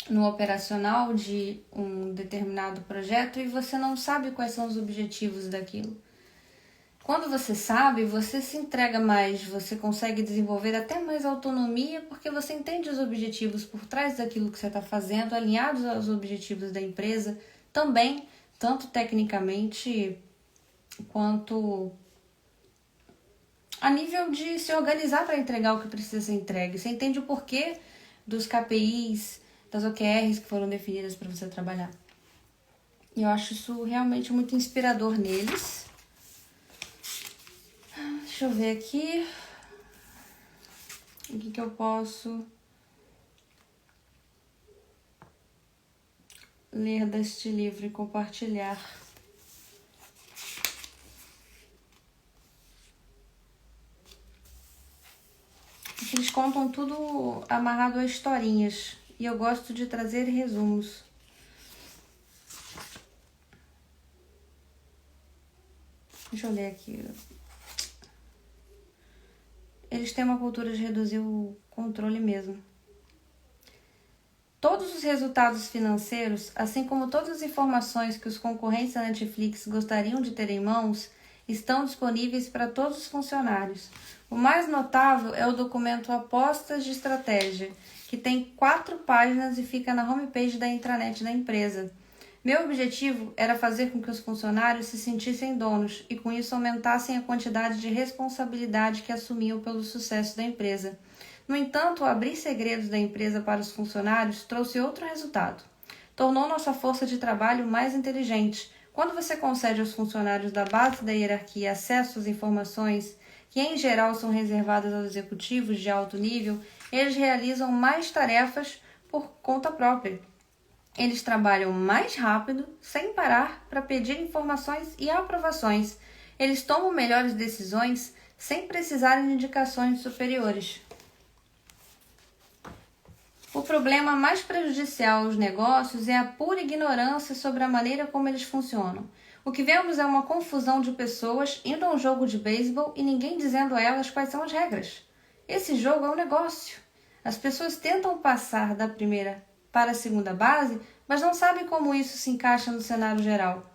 no operacional de um determinado projeto e você não sabe quais são os objetivos daquilo. Quando você sabe, você se entrega mais, você consegue desenvolver até mais autonomia, porque você entende os objetivos por trás daquilo que você está fazendo, alinhados aos objetivos da empresa, também, tanto tecnicamente quanto a nível de se organizar para entregar o que precisa ser entregue. Você entende o porquê dos KPIs, das OKRs que foram definidas para você trabalhar. E eu acho isso realmente muito inspirador neles. Deixa eu ver aqui. O que eu posso ler deste livro e compartilhar. Eles contam tudo amarrado a historinhas. E eu gosto de trazer resumos. Deixa eu ler aqui. Eles têm uma cultura de reduzir o controle mesmo. Todos os resultados financeiros, assim como todas as informações que os concorrentes da Netflix gostariam de ter em mãos, estão disponíveis para todos os funcionários. O mais notável é o documento Apostas de Estratégia, que tem 4 páginas e fica na homepage da intranet da empresa. Meu objetivo era fazer com que os funcionários se sentissem donos e com isso aumentassem a quantidade de responsabilidade que assumiam pelo sucesso da empresa. No entanto, abrir segredos da empresa para os funcionários trouxe outro resultado. Tornou nossa força de trabalho mais inteligente. Quando você concede aos funcionários da base da hierarquia acesso às informações, que em geral são reservadas aos executivos de alto nível, eles realizam mais tarefas por conta própria. Eles trabalham mais rápido, sem parar, para pedir informações e aprovações. Eles tomam melhores decisões sem precisarem de indicações superiores. O problema mais prejudicial aos negócios é a pura ignorância sobre a maneira como eles funcionam. O que vemos é uma confusão de pessoas indo a um jogo de beisebol e ninguém dizendo a elas quais são as regras. Esse jogo é um negócio. As pessoas tentam passar da primeira para a segunda base, mas não sabem como isso se encaixa no cenário geral.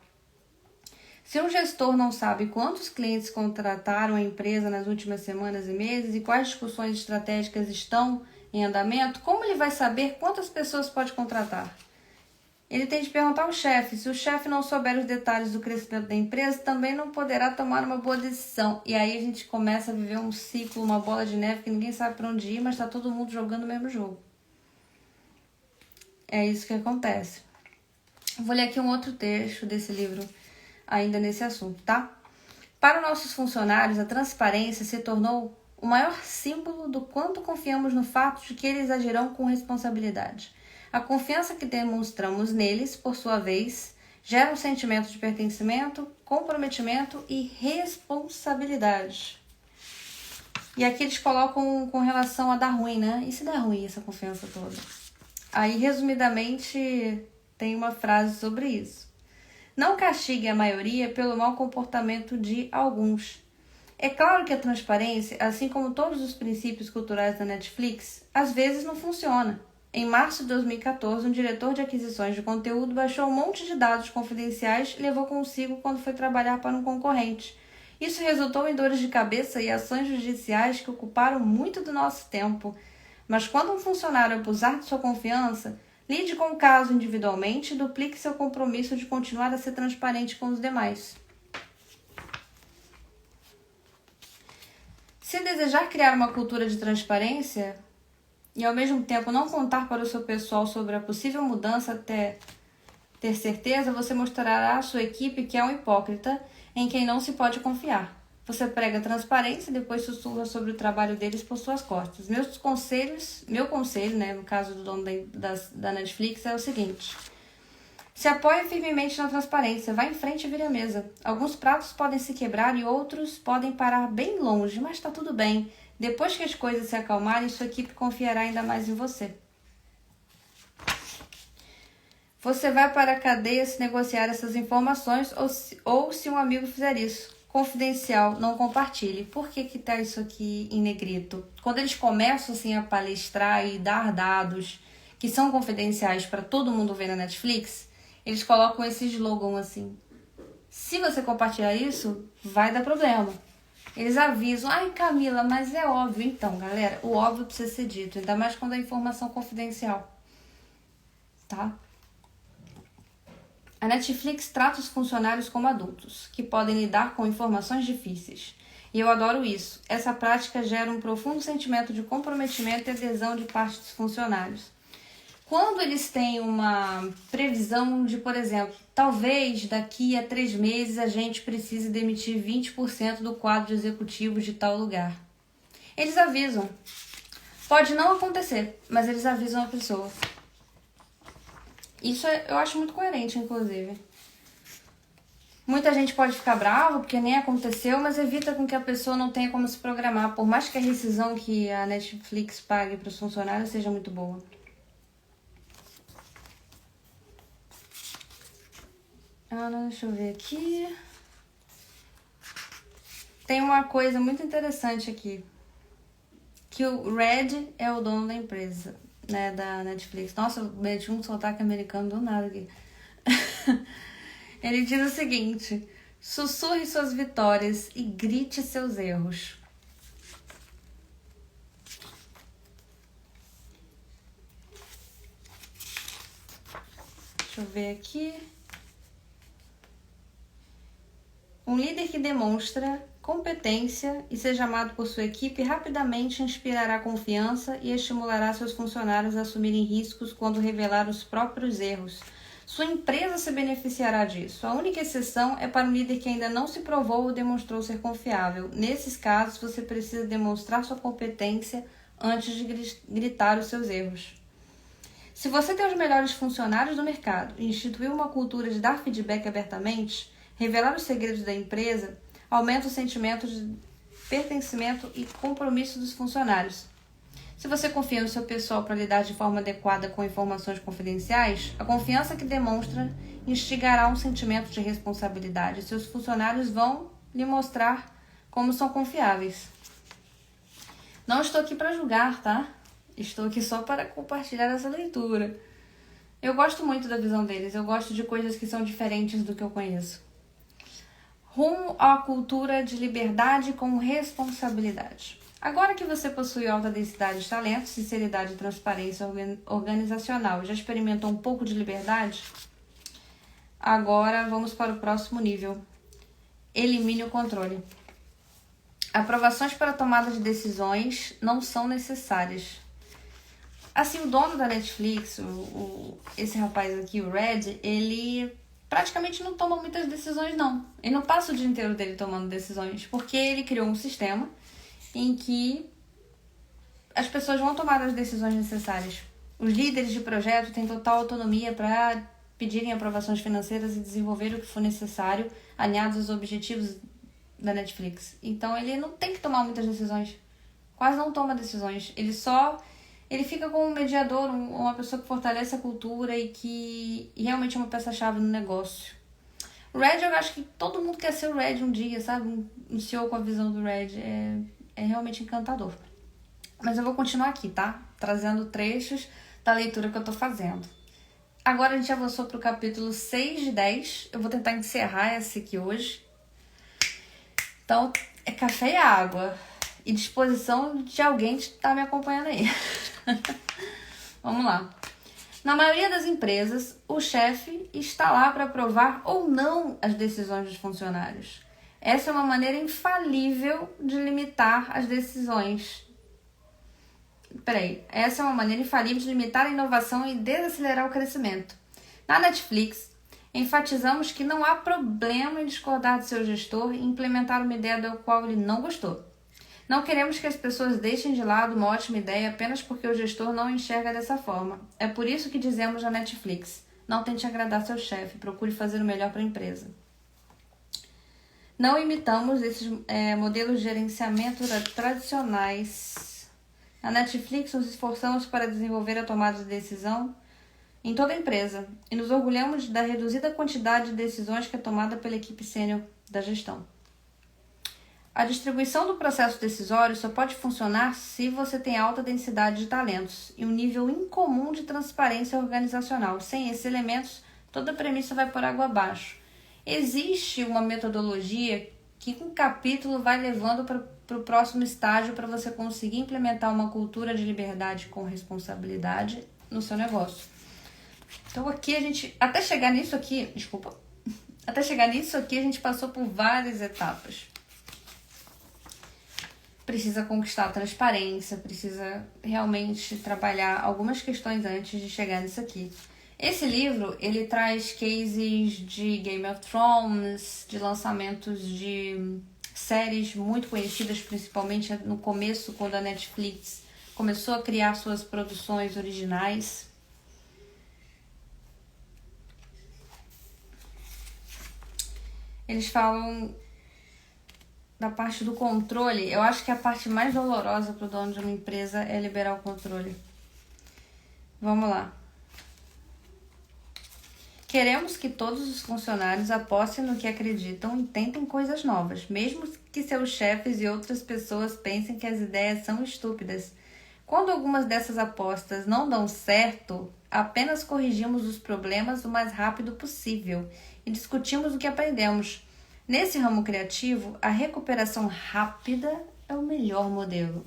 Se um gestor não sabe quantos clientes contrataram a empresa nas últimas semanas e meses e quais discussões estratégicas estão em andamento, como ele vai saber quantas pessoas pode contratar? Ele tem de perguntar ao chefe. Se o chefe não souber os detalhes do crescimento da empresa, também não poderá tomar uma boa decisão. E aí a gente começa a viver um ciclo, uma bola de neve que ninguém sabe para onde ir, mas está todo mundo jogando o mesmo jogo. É isso que acontece. Vou ler aqui um outro trecho desse livro. ainda nesse assunto, tá? Para nossos funcionários, a transparência se tornou o maior símbolo do quanto confiamos no fato de que eles agirão com responsabilidade. A confiança que demonstramos neles, por sua vez, gera um sentimento de pertencimento, comprometimento e responsabilidade. E aqui eles colocam com relação a dar ruim, né? E se der ruim essa confiança toda? Aí, resumidamente, tem uma frase sobre isso. Não castigue a maioria pelo mau comportamento de alguns. É claro que a transparência, assim como todos os princípios culturais da Netflix, às vezes não funciona. Em março de 2014, um diretor de aquisições de conteúdo baixou um monte de dados confidenciais e levou consigo quando foi trabalhar para um concorrente. Isso resultou em dores de cabeça e ações judiciais que ocuparam muito do nosso tempo. Mas quando um funcionário abusar de sua confiança, lide com o caso individualmente e duplique seu compromisso de continuar a ser transparente com os demais. Se desejar criar uma cultura de transparência e ao mesmo tempo não contar para o seu pessoal sobre a possível mudança até ter certeza, você mostrará à sua equipe que é um hipócrita em quem não se pode confiar. Você prega transparência e depois sussurra sobre o trabalho deles por suas costas. Meu conselho, né, no caso do dono da Netflix, é o seguinte: se apoie firmemente na transparência, vá em frente e vire a mesa. Alguns pratos podem se quebrar e outros podem parar bem longe, mas está tudo bem. Depois que as coisas se acalmarem, sua equipe confiará ainda mais em você. Você vai para a cadeia se negociar essas informações ou se um amigo fizer isso. Confidencial, não compartilhe. Por que tá isso aqui em negrito? Quando eles começam assim, a palestrar e dar dados que são confidenciais para todo mundo ver na Netflix, eles colocam esse slogan assim: se você compartilhar isso, vai dar problema. Eles avisam: ai Camila, mas é óbvio. Então, galera, o óbvio precisa ser dito, ainda mais quando é informação confidencial, tá? A Netflix trata os funcionários como adultos, que podem lidar com informações difíceis. E eu adoro isso. Essa prática gera um profundo sentimento de comprometimento e adesão de parte dos funcionários. Quando eles têm uma previsão de, por exemplo, talvez daqui a 3 meses a gente precise demitir 20% do quadro executivo de tal lugar. Eles avisam. Pode não acontecer, mas eles avisam a pessoa. Isso eu acho muito coerente, inclusive. Muita gente pode ficar brava porque nem aconteceu, mas evita com que a pessoa não tenha como se programar, por mais que a rescisão que a Netflix pague para os funcionários seja muito boa. Deixa eu ver aqui. Tem uma coisa muito interessante aqui. Que o Red é o dono da empresa, né, da Netflix. Nossa, eu meti um sotaque americano do nada aqui. Ele diz o seguinte: sussurre suas vitórias e grite seus erros. Deixa eu ver aqui. Um líder que demonstra competência e seja amado por sua equipe rapidamente inspirará confiança e estimulará seus funcionários a assumirem riscos quando revelar os próprios erros. Sua empresa se beneficiará disso. A única exceção é para um líder que ainda não se provou ou demonstrou ser confiável. Nesses casos, você precisa demonstrar sua competência antes de gritar os seus erros. Se você tem os melhores funcionários do mercado e instituir uma cultura de dar feedback abertamente, revelar os segredos da empresa, aumenta o sentimento de pertencimento e compromisso dos funcionários. Se você confia no seu pessoal para lidar de forma adequada com informações confidenciais, a confiança que demonstra instigará um sentimento de responsabilidade. Seus funcionários vão lhe mostrar como são confiáveis. Não estou aqui para julgar, tá? Estou aqui só para compartilhar essa leitura. Eu gosto muito da visão deles, eu gosto de coisas que são diferentes do que eu conheço. Rumo à cultura de liberdade com responsabilidade. Agora que você possui alta densidade de talento, sinceridade e transparência organizacional, já experimentou um pouco de liberdade? Agora vamos para o próximo nível. Elimine o controle. Aprovações para a tomada de decisões não são necessárias. Assim, o dono da Netflix, esse rapaz aqui, o Red, ele praticamente não toma muitas decisões, não. Ele não passa o dia inteiro dele tomando decisões, porque ele criou um sistema em que as pessoas vão tomar as decisões necessárias. Os líderes de projeto têm total autonomia para pedirem aprovações financeiras e desenvolver o que for necessário, alinhados aos objetivos da Netflix. Então ele não tem que tomar muitas decisões. Quase não toma decisões. Ele fica como um mediador, uma pessoa que fortalece a cultura e que realmente é uma peça-chave no negócio. O Red, eu acho que todo mundo quer ser o Red um dia, sabe? Um CEO com a visão do Red. É realmente encantador. Mas eu vou continuar aqui, tá? Trazendo trechos da leitura que eu tô fazendo. Agora a gente avançou pro capítulo 6 de 10. Eu vou tentar encerrar esse aqui hoje. Então, é café e água. E disposição de alguém que tá me acompanhando aí. Vamos lá. Na maioria das empresas, o chefe está lá para aprovar ou não as decisões dos funcionários. Essa é uma maneira infalível de limitar as decisões. Essa é uma maneira infalível de limitar a inovação e desacelerar o crescimento. Na Netflix, enfatizamos que não há problema em discordar do seu gestor e implementar uma ideia da qual ele não gostou. Não queremos que as pessoas deixem de lado uma ótima ideia apenas porque o gestor não enxerga dessa forma. É por isso que dizemos na Netflix: não tente agradar seu chefe, procure fazer o melhor para a empresa. Não imitamos esses modelos de gerenciamento tradicionais. Na Netflix, nos esforçamos para desenvolver a tomada de decisão em toda a empresa e nos orgulhamos da reduzida quantidade de decisões que é tomada pela equipe sênior da gestão. A distribuição do processo decisório só pode funcionar se você tem alta densidade de talentos e um nível incomum de transparência organizacional. Sem esses elementos, toda a premissa vai por água abaixo. Existe uma metodologia que um capítulo vai levando para o próximo estágio para você conseguir implementar uma cultura de liberdade com responsabilidade no seu negócio. Então aqui até chegar nisso aqui, a gente passou por várias etapas. Precisa conquistar a transparência, precisa realmente trabalhar algumas questões antes de chegar nisso aqui. Esse livro, ele traz cases de Game of Thrones, de lançamentos de séries muito conhecidas, principalmente no começo, quando a Netflix começou a criar suas produções originais. Eles falam da parte do controle. Eu acho que a parte mais dolorosa para o dono de uma empresa é liberar o controle. Vamos lá. Queremos que todos os funcionários apostem no que acreditam e tentem coisas novas, mesmo que seus chefes e outras pessoas pensem que as ideias são estúpidas. Quando algumas dessas apostas não dão certo, apenas corrigimos os problemas o mais rápido possível e discutimos o que aprendemos. Nesse ramo criativo, a recuperação rápida é o melhor modelo.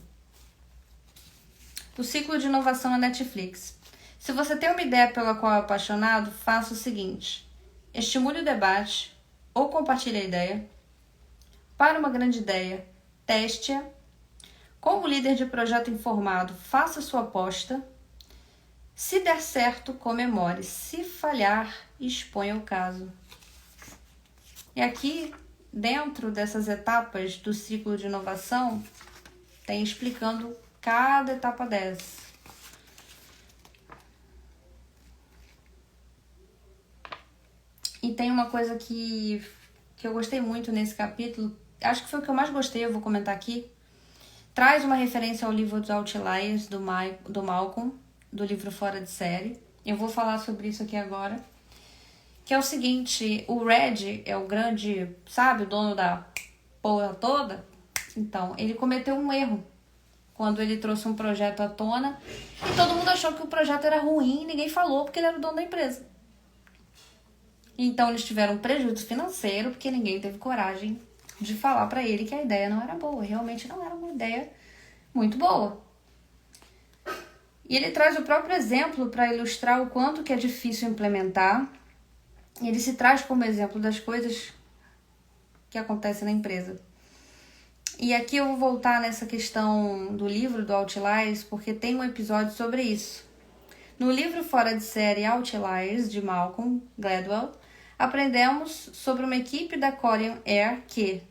O ciclo de inovação na Netflix. Se você tem uma ideia pela qual é apaixonado, faça o seguinte: estimule o debate ou compartilhe a ideia. Para uma grande ideia, teste-a. Como líder de projeto informado, faça sua aposta. Se der certo, comemore. Se falhar, exponha o caso. E aqui, dentro dessas etapas do ciclo de inovação, tem explicando cada etapa dessa. E tem uma coisa que eu gostei muito nesse capítulo, acho que foi o que eu mais gostei, eu vou comentar aqui. Traz uma referência ao livro dos Outliers, do Malcolm, do livro Fora de Série. Eu vou falar sobre isso aqui agora. Que é o seguinte: o Red é o grande, sabe, o dono da porra toda. Então, ele cometeu um erro quando ele trouxe um projeto à tona e todo mundo achou que o projeto era ruim e ninguém falou porque ele era o dono da empresa. Então, eles tiveram um prejuízo financeiro porque ninguém teve coragem de falar para ele que a ideia não era boa. Realmente não era uma ideia muito boa. E ele traz o próprio exemplo para ilustrar o quanto que é difícil implementar. Ele se traz como exemplo das coisas que acontecem na empresa. E aqui eu vou voltar nessa questão do livro do Outliers, porque tem um episódio sobre isso. No livro Fora de Série Outliers, de Malcolm Gladwell, aprendemos sobre uma equipe da Korean Air que,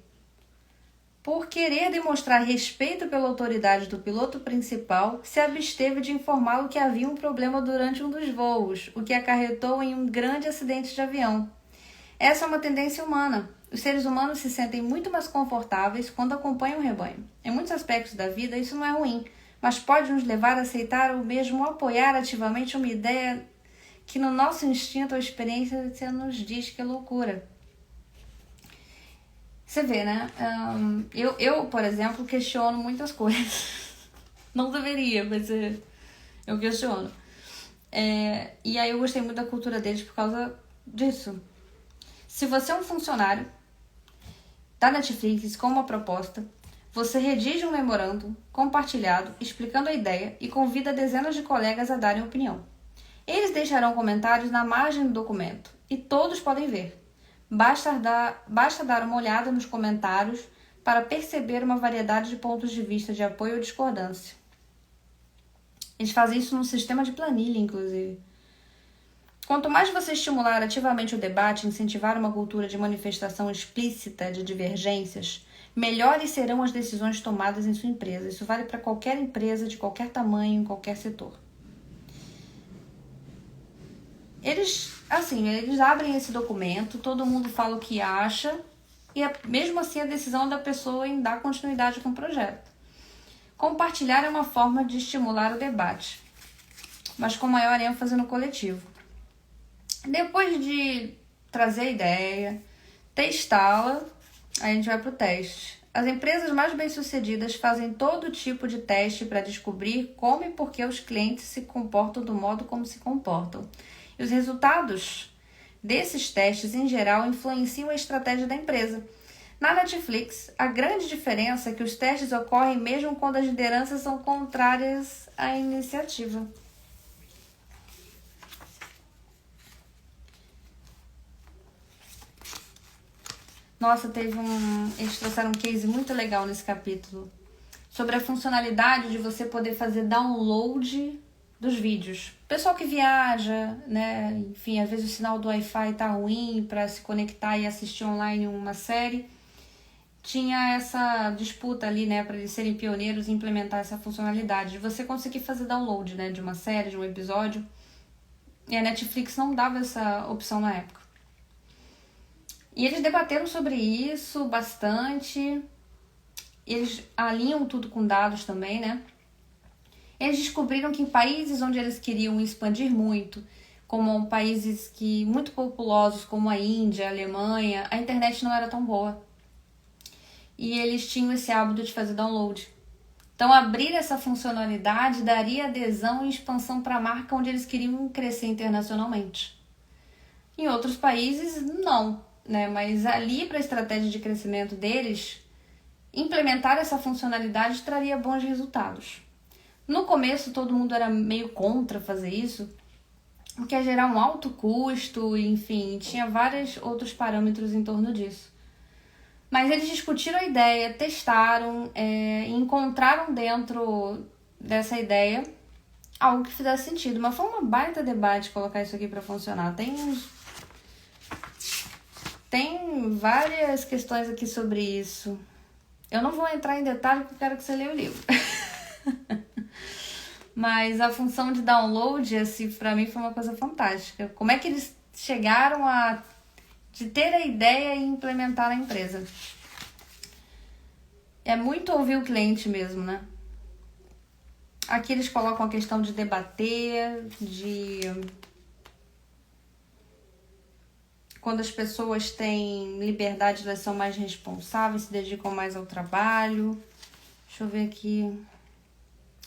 por querer demonstrar respeito pela autoridade do piloto principal, se absteve de informá-lo que havia um problema durante um dos voos, o que acarretou em um grande acidente de avião. Essa é uma tendência humana. Os seres humanos se sentem muito mais confortáveis quando acompanham o rebanho. Em muitos aspectos da vida, isso não é ruim, mas pode nos levar a aceitar ou mesmo apoiar ativamente uma ideia que no nosso instinto ou experiência nos diz que é loucura. Você vê, né? Eu, por exemplo, questiono muitas coisas. Não deveria, mas eu questiono. E aí eu gostei muito da cultura deles por causa disso. Se você é um funcionário da Netflix com uma proposta, você redige um memorando compartilhado explicando a ideia e convida dezenas de colegas a darem opinião. Eles deixarão comentários na margem do documento e todos podem ver. Basta dar uma olhada nos comentários para perceber uma variedade de pontos de vista de apoio ou discordância. Eles fazem isso num sistema de planilha, inclusive. Quanto mais você estimular ativamente o debate e incentivar uma cultura de manifestação explícita de divergências, melhores serão as decisões tomadas em sua empresa. Isso vale para qualquer empresa, de qualquer tamanho, em qualquer setor. Eles abrem esse documento, todo mundo fala o que acha, e mesmo assim a decisão da pessoa em dar continuidade com o projeto. Compartilhar é uma forma de estimular o debate, mas com maior ênfase no coletivo. Depois de trazer a ideia, testá-la, a gente vai para o teste. As empresas mais bem-sucedidas fazem todo tipo de teste para descobrir como e por que os clientes se comportam do modo como se comportam. E os resultados desses testes, em geral, influenciam a estratégia da empresa. Na Netflix, a grande diferença é que os testes ocorrem mesmo quando as lideranças são contrárias à iniciativa. Nossa, eles trouxeram um case muito legal nesse capítulo sobre a funcionalidade de você poder fazer download dos vídeos. Pessoal que viaja, né? Enfim, às vezes o sinal do Wi-Fi tá ruim para se conectar e assistir online uma série. Tinha essa disputa ali, né, para eles serem pioneiros em implementar essa funcionalidade de você conseguir fazer download, né, de uma série, de um episódio. E a Netflix não dava essa opção na época. E eles debateram sobre isso bastante. Eles alinham tudo com dados também, né? Eles descobriram que em países onde eles queriam expandir muito, como países muito populosos como a Índia, a Alemanha, a internet não era tão boa. E eles tinham esse hábito de fazer download. Então, abrir essa funcionalidade daria adesão e expansão para a marca onde eles queriam crescer internacionalmente. Em outros países, não, né? Mas ali, para a estratégia de crescimento deles, implementar essa funcionalidade traria bons resultados. No começo, todo mundo era meio contra fazer isso, porque ia gerar um alto custo, enfim, tinha vários outros parâmetros em torno disso. Mas eles discutiram a ideia, testaram e encontraram dentro dessa ideia algo que fizesse sentido. Mas foi uma baita debate colocar isso aqui para funcionar. Tem várias questões aqui sobre isso. Eu não vou entrar em detalhe porque eu quero que você leia o livro. Mas a função de download, assim, pra mim foi uma coisa fantástica. Como é que eles chegaram de ter a ideia e implementar na empresa? É muito ouvir o cliente mesmo, né? Aqui eles colocam a questão de debater, quando as pessoas têm liberdade, elas são mais responsáveis, se dedicam mais ao trabalho. Deixa eu ver aqui.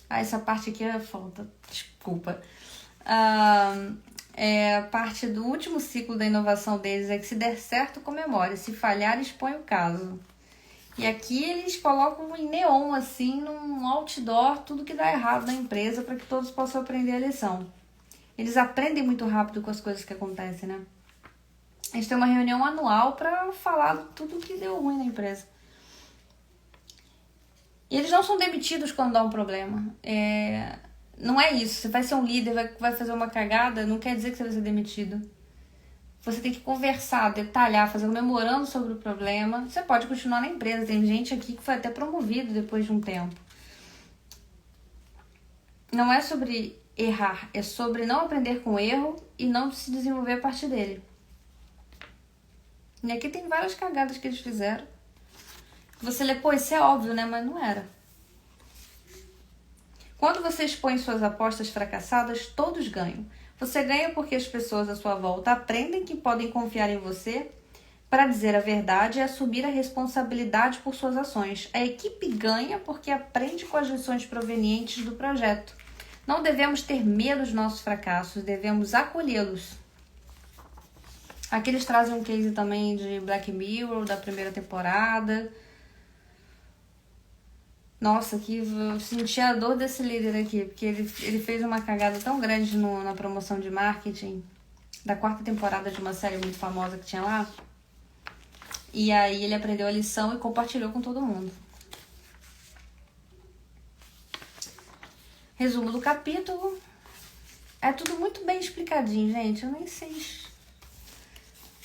Essa parte aqui é falta, desculpa. A parte do último ciclo da inovação deles é que se der certo, comemore. Se falhar, expõe o caso. E aqui eles colocam em neon, assim, num outdoor, tudo que dá errado na empresa para que todos possam aprender a lição. Eles aprendem muito rápido com as coisas que acontecem, né? Eles têm uma reunião anual para falar tudo que deu ruim na empresa. E eles não são demitidos quando dá um problema. Não é isso. Você vai ser um líder, vai fazer uma cagada, não quer dizer que você vai ser demitido. você tem que conversar, detalhar, fazer um memorando sobre o problema. Você pode continuar na empresa. Tem gente aqui que foi até promovido depois de um tempo. Não é sobre errar, é sobre não aprender com o erro e não se desenvolver a partir dele. E aqui tem várias cagadas que eles fizeram. Você lê, pô, isso é óbvio, né? Mas não era. Quando você expõe suas apostas fracassadas, todos ganham. Você ganha porque as pessoas à sua volta aprendem que podem confiar em você para dizer a verdade e assumir a responsabilidade por suas ações. A equipe ganha porque aprende com as lições provenientes do projeto. Não devemos ter medo dos nossos fracassos, devemos acolhê-los. Aqui eles trazem um case também de Black Mirror, da primeira temporada. Nossa, que eu senti a dor desse líder aqui, porque ele fez uma cagada tão grande na promoção de marketing da 4ª temporada de uma série muito famosa que tinha lá. E aí ele aprendeu a lição e compartilhou com todo mundo. Resumo do capítulo. É tudo muito bem explicadinho, gente. Eu nem sei.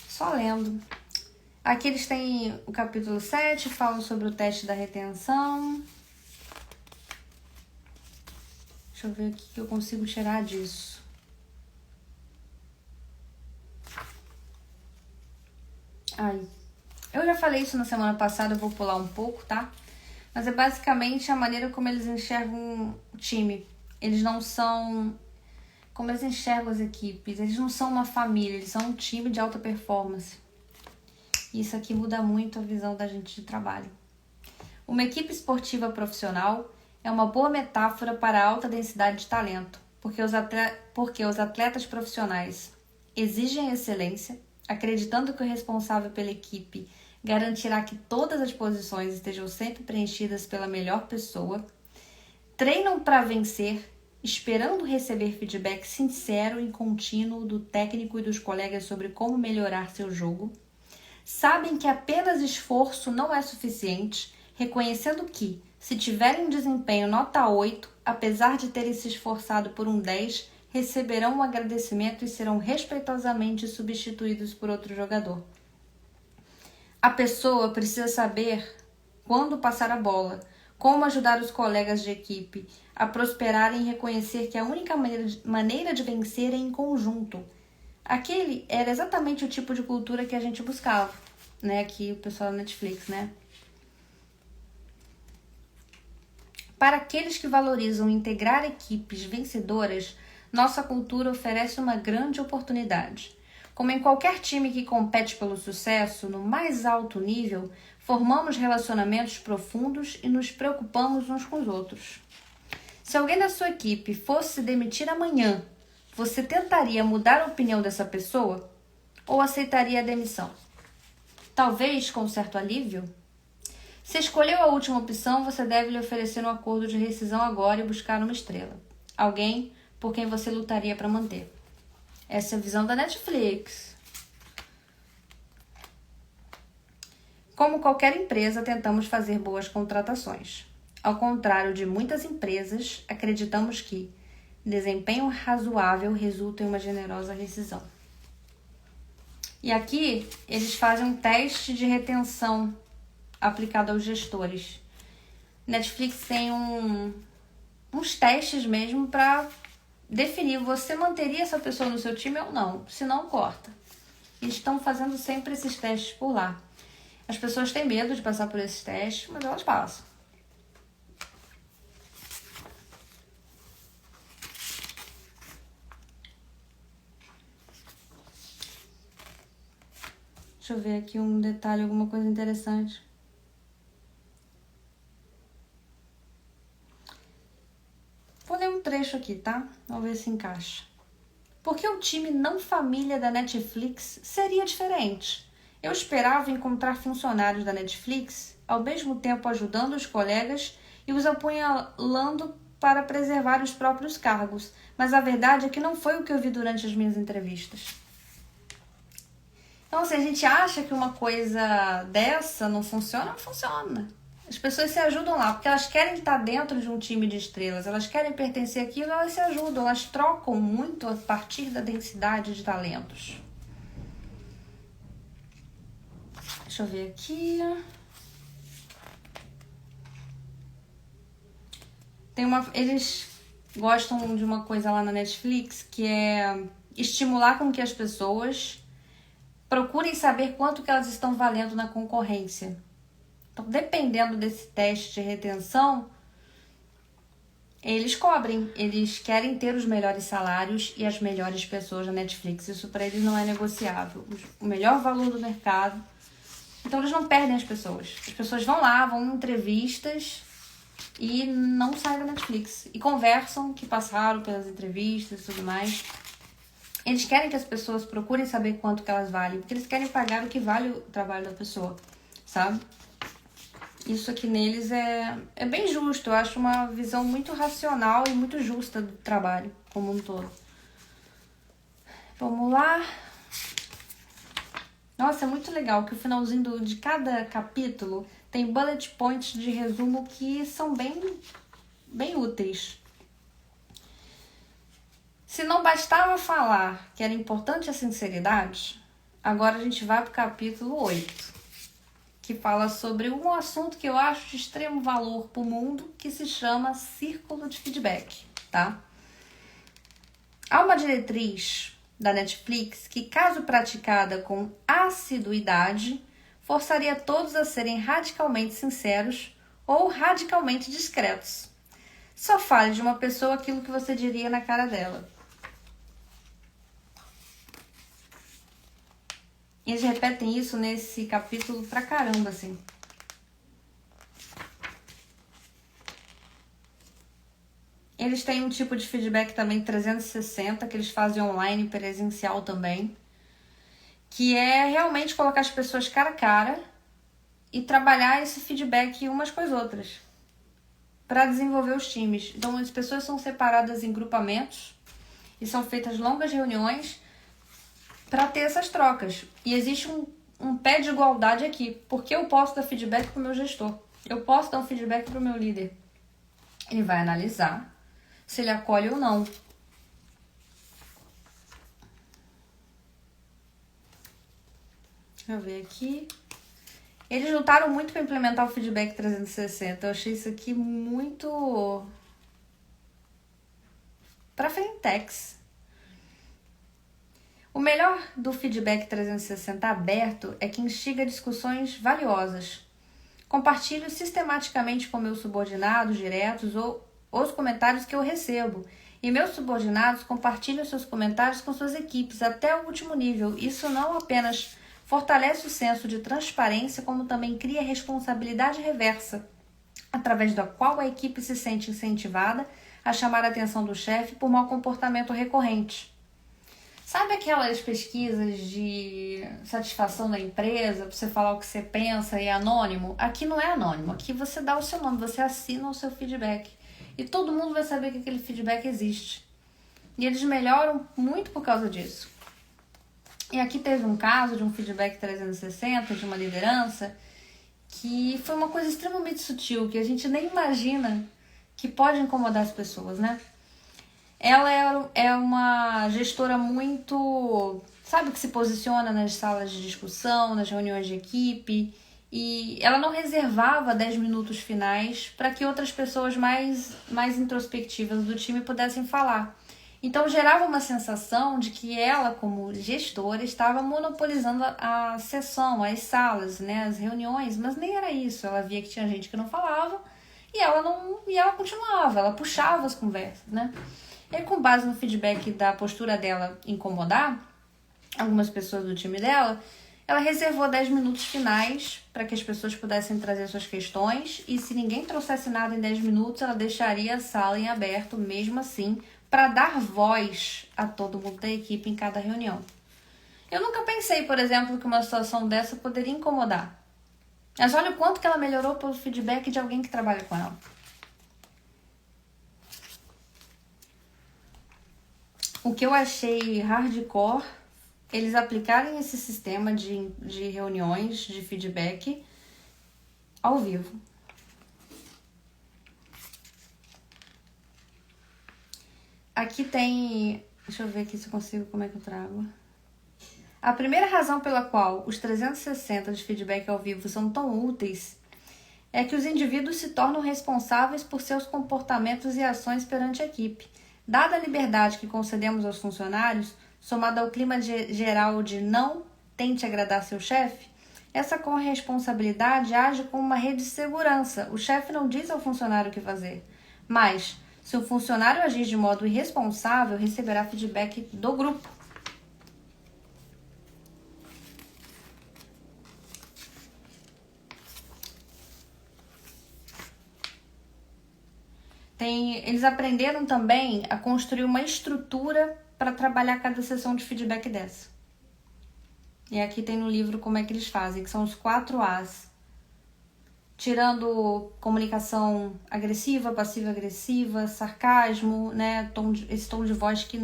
Só lendo. Aqui eles têm o capítulo 7, falam sobre o teste da retenção. Deixa eu ver o que eu consigo tirar disso. Eu já falei isso na semana passada, eu vou pular um pouco, tá? Mas é basicamente a maneira como eles enxergam o time. Eles não são... Como eles enxergam as equipes. Eles não são uma família, eles são um time de alta performance. Isso aqui muda muito a visão da gente de trabalho. Uma equipe esportiva profissional é uma boa metáfora para a alta densidade de talento, porque os atletas profissionais exigem excelência, acreditando que o responsável pela equipe garantirá que todas as posições estejam sempre preenchidas pela melhor pessoa, treinam para vencer, esperando receber feedback sincero e contínuo do técnico e dos colegas sobre como melhorar seu jogo, sabem que apenas esforço não é suficiente, reconhecendo que, se tiverem desempenho nota 8, apesar de terem se esforçado por um 10, receberão um agradecimento e serão respeitosamente substituídos por outro jogador. A pessoa precisa saber quando passar a bola, como ajudar os colegas de equipe a prosperarem e reconhecer que a única maneira de vencer é em conjunto. Aquele era exatamente o tipo de cultura que a gente buscava, né? Aqui o pessoal da Netflix, né? Para aqueles que valorizam integrar equipes vencedoras, nossa cultura oferece uma grande oportunidade. Como em qualquer time que compete pelo sucesso, no mais alto nível, formamos relacionamentos profundos e nos preocupamos uns com os outros. Se alguém da sua equipe fosse se demitir amanhã, você tentaria mudar a opinião dessa pessoa ou aceitaria a demissão? Talvez com certo alívio? Se escolheu a última opção, você deve lhe oferecer um acordo de rescisão agora e buscar uma estrela. Alguém por quem você lutaria para manter. Essa é a visão da Netflix. Como qualquer empresa, tentamos fazer boas contratações. Ao contrário de muitas empresas, acreditamos que desempenho razoável resulta em uma generosa rescisão. E aqui eles fazem um teste de retenção aplicado aos gestores. Netflix tem uns testes mesmo para definir, você manteria essa pessoa no seu time ou não, se não, corta. Eles estão fazendo sempre esses testes por lá. As pessoas têm medo de passar por esses testes, mas elas passam. Deixa eu ver aqui um detalhe, alguma coisa interessante. Vou ler um trecho aqui, tá? Vamos ver se encaixa. Porque o time não família da Netflix seria diferente. Eu esperava encontrar funcionários da Netflix, ao mesmo tempo ajudando os colegas e os apunhalando para preservar os próprios cargos. Mas a verdade é que não foi o que eu vi durante as minhas entrevistas. Então, se a gente acha que uma coisa dessa não funciona, não funciona. As pessoas se ajudam lá, porque elas querem estar dentro de um time de estrelas, elas querem pertencer àquilo, elas se ajudam, elas trocam muito a partir da densidade de talentos. Deixa eu ver aqui. Eles gostam de uma coisa lá na Netflix que é estimular com que as pessoas procurem saber quanto que elas estão valendo na concorrência. Então, dependendo desse teste de retenção, eles cobrem. Eles querem ter os melhores salários e as melhores pessoas na Netflix. Isso para eles não é negociável. O melhor valor do mercado. Então, eles não perdem as pessoas. As pessoas vão lá, vão em entrevistas e não saem da Netflix. E conversam que passaram pelas entrevistas e tudo mais. Eles querem que as pessoas procurem saber quanto que elas valem, porque eles querem pagar o que vale o trabalho da pessoa, sabe? Isso aqui neles é bem justo. Eu acho uma visão muito racional e muito justa do trabalho como um todo. Vamos lá. Nossa, é muito legal que o finalzinho de cada capítulo tem bullet points de resumo que são bem úteis. Se não bastava falar que era importante a sinceridade, agora a gente vai para o capítulo 8, que fala sobre um assunto que eu acho de extremo valor para o mundo, que se chama círculo de feedback, tá? Há uma diretriz da Netflix que, caso praticada com assiduidade, forçaria todos a serem radicalmente sinceros ou radicalmente discretos. Só fale de uma pessoa aquilo que você diria na cara dela. Eles repetem isso nesse capítulo pra caramba, assim. Eles têm um tipo de feedback também 360, que eles fazem online e presencial também, que é realmente colocar as pessoas cara a cara e trabalhar esse feedback umas com as outras para desenvolver os times. Então, as pessoas são separadas em grupamentos e são feitas longas reuniões para ter essas trocas. E existe um pé de igualdade aqui, porque eu posso dar feedback para o meu gestor, eu posso dar um feedback para o meu líder. Ele vai analisar se ele acolhe ou não. Deixa eu ver aqui. Eles lutaram muito para implementar o feedback 360. Eu achei isso aqui muito para fintechs. O melhor do feedback 360 aberto é que instiga discussões valiosas. Compartilho sistematicamente com meus subordinados diretos ou os comentários que eu recebo. E meus subordinados compartilham seus comentários com suas equipes até o último nível. Isso não apenas fortalece o senso de transparência, como também cria responsabilidade reversa, através da qual a equipe se sente incentivada a chamar a atenção do chefe por mau comportamento recorrente. Sabe aquelas pesquisas de satisfação da empresa, pra você falar o que você pensa e é anônimo? Aqui não é anônimo, aqui você dá o seu nome, você assina o seu feedback. E todo mundo vai saber que aquele feedback existe. E eles melhoram muito por causa disso. E aqui teve um caso de um feedback 360, de uma liderança, que foi uma coisa extremamente sutil, que a gente nem imagina que pode incomodar as pessoas, né? Ela é uma gestora muito, sabe, que se posiciona nas salas de discussão, nas reuniões de equipe, e ela não reservava 10 minutos finais para que outras pessoas mais introspectivas do time pudessem falar. Então gerava uma sensação de que ela, como gestora, estava monopolizando a sessão, as salas, né, as reuniões, mas nem era isso. Ela via que tinha gente que não falava e ela continuava, ela puxava as conversas, né? E com base no feedback da postura dela incomodar algumas pessoas do time dela, ela reservou 10 minutos finais para que as pessoas pudessem trazer suas questões, e se ninguém trouxesse nada em 10 minutos, ela deixaria a sala em aberto mesmo assim, para dar voz a todo mundo da equipe em cada reunião. Eu nunca pensei, por exemplo, que uma situação dessa poderia incomodar. Mas olha o quanto que ela melhorou pelo feedback de alguém que trabalha com ela. O que eu achei hardcore, eles aplicarem esse sistema de reuniões, de feedback, ao vivo. Aqui tem... Deixa eu ver aqui se eu consigo, como é que eu trago. A primeira razão pela qual os 360 de feedback ao vivo são tão úteis é que os indivíduos se tornam responsáveis por seus comportamentos e ações perante a equipe. Dada a liberdade que concedemos aos funcionários, somada ao clima geral de não tente agradar seu chefe, essa corresponsabilidade age como uma rede de segurança. O chefe não diz ao funcionário o que fazer, mas, se o funcionário agir de modo irresponsável, receberá feedback do grupo. Eles aprenderam também a construir uma estrutura para trabalhar cada sessão de feedback dessa. E aqui tem no livro como é que eles fazem, que são os 4 As. Tirando comunicação agressiva, passiva-agressiva, sarcasmo, né? Esse tom de voz que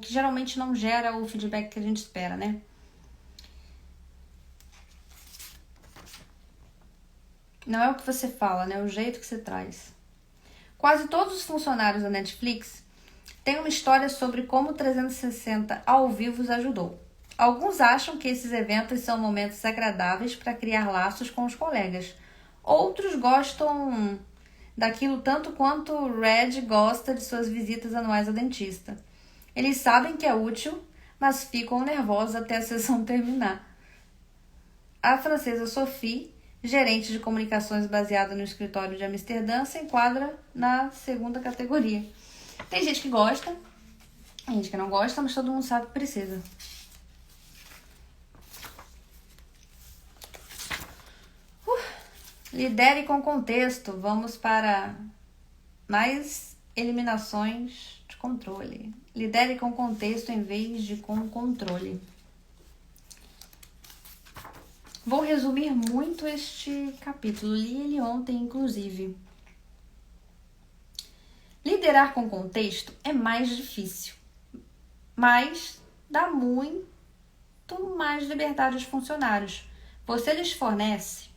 geralmente não gera o feedback que a gente espera, né? Não é o que você fala, né? É o jeito que você traz. Quase todos os funcionários da Netflix têm uma história sobre como o 360 ao vivo os ajudou. Alguns acham que esses eventos são momentos agradáveis para criar laços com os colegas. Outros gostam daquilo tanto quanto o Red gosta de suas visitas anuais ao dentista. Eles sabem que é útil, mas ficam nervosos até a sessão terminar. A francesa Sophie, gerente de comunicações baseada no escritório de Amsterdã, se enquadra na segunda categoria. Tem gente que gosta, tem gente que não gosta, mas todo mundo sabe que precisa. Lidere com contexto. Vamos para mais eliminações de controle. Lidere com contexto em vez de com controle. Vou resumir muito este capítulo. Li ele ontem, inclusive. Liderar com contexto é mais difícil, mas dá muito mais liberdade aos funcionários. Você lhes fornece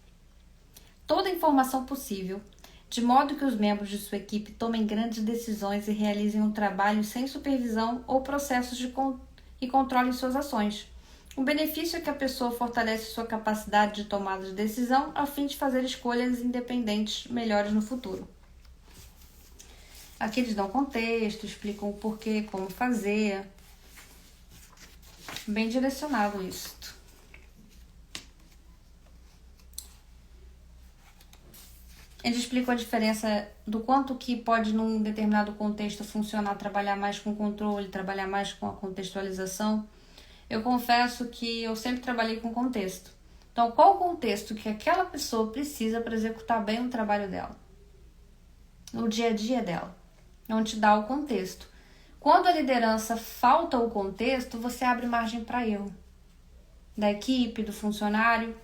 toda a informação possível, de modo que os membros de sua equipe tomem grandes decisões e realizem um trabalho sem supervisão ou processos e controlem suas ações. O benefício é que a pessoa fortalece sua capacidade de tomada de decisão a fim de fazer escolhas independentes melhores no futuro. Aqui eles dão contexto, explicam o porquê, como fazer. Bem direcionado isso. Eles explicam a diferença do quanto que pode, num determinado contexto, funcionar trabalhar mais com controle, trabalhar mais com a contextualização. Eu confesso que eu sempre trabalhei com contexto. Então, qual o contexto que aquela pessoa precisa para executar bem o trabalho dela? No dia a dia dela. Não te dá o contexto. Quando a liderança falta o contexto, você abre margem para erro. Da equipe, do funcionário.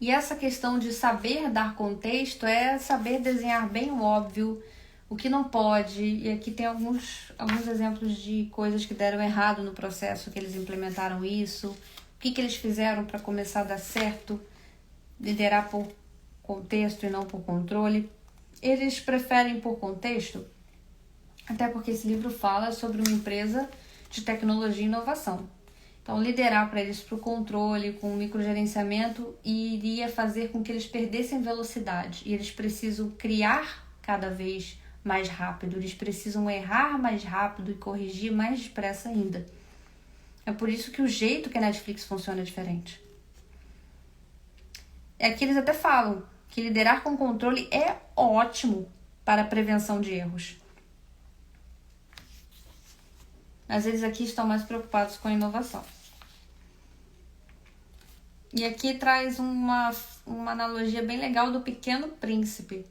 E essa questão de saber dar contexto é saber desenhar bem o óbvio, o que não pode. E aqui tem alguns exemplos de coisas que deram errado no processo, que eles implementaram isso, o que eles fizeram para começar a dar certo, liderar por contexto e não por controle. Eles preferem por contexto, até porque esse livro fala sobre uma empresa de tecnologia e inovação. Então, liderar para eles para o controle, com o microgerenciamento, iria fazer com que eles perdessem velocidade. E eles precisam criar cada vez mais rápido. Eles precisam errar mais rápido e corrigir mais depressa ainda. É por isso que o jeito que a Netflix funciona é diferente. É que eles até falam que liderar com controle é ótimo para a prevenção de erros. Mas eles aqui estão mais preocupados com a inovação. E aqui traz uma analogia bem legal do Pequeno Príncipe.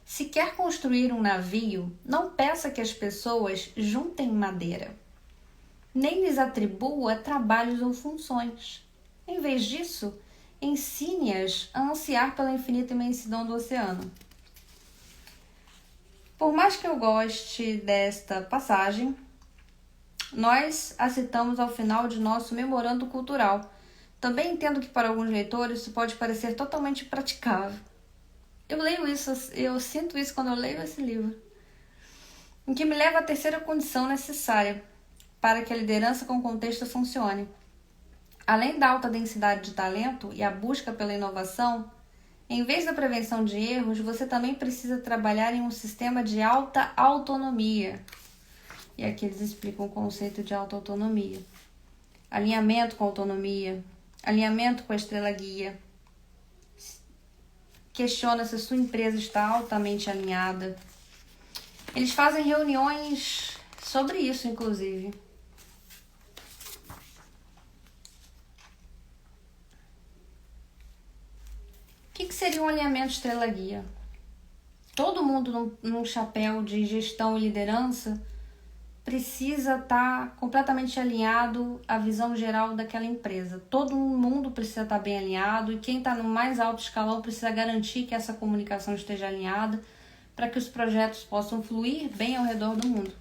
Se quer construir um navio, não peça que as pessoas juntem madeira, nem lhes atribua trabalhos ou funções. Em vez disso, ensine-as a ansiar pela infinita imensidão do oceano. Por mais que eu goste desta passagem, nós a citamos ao final de nosso memorando cultural. Também entendo que para alguns leitores isso pode parecer totalmente impraticável. Eu leio isso, eu sinto isso quando eu leio esse livro. O que me leva à terceira condição necessária para que a liderança com contexto funcione. Além da alta densidade de talento e a busca pela inovação, em vez da prevenção de erros, você também precisa trabalhar em um sistema de alta autonomia. E aqui eles explicam o conceito de alta autonomia. Alinhamento com a autonomia, alinhamento com a estrela guia. Questiona se a sua empresa está altamente alinhada. Eles fazem reuniões sobre isso, inclusive. O que seria um alinhamento estrela guia? Todo mundo num chapéu de gestão e liderança precisa estar completamente alinhado à visão geral daquela empresa. Todo mundo precisa estar bem alinhado e quem está no mais alto escalão precisa garantir que essa comunicação esteja alinhada para que os projetos possam fluir bem ao redor do mundo.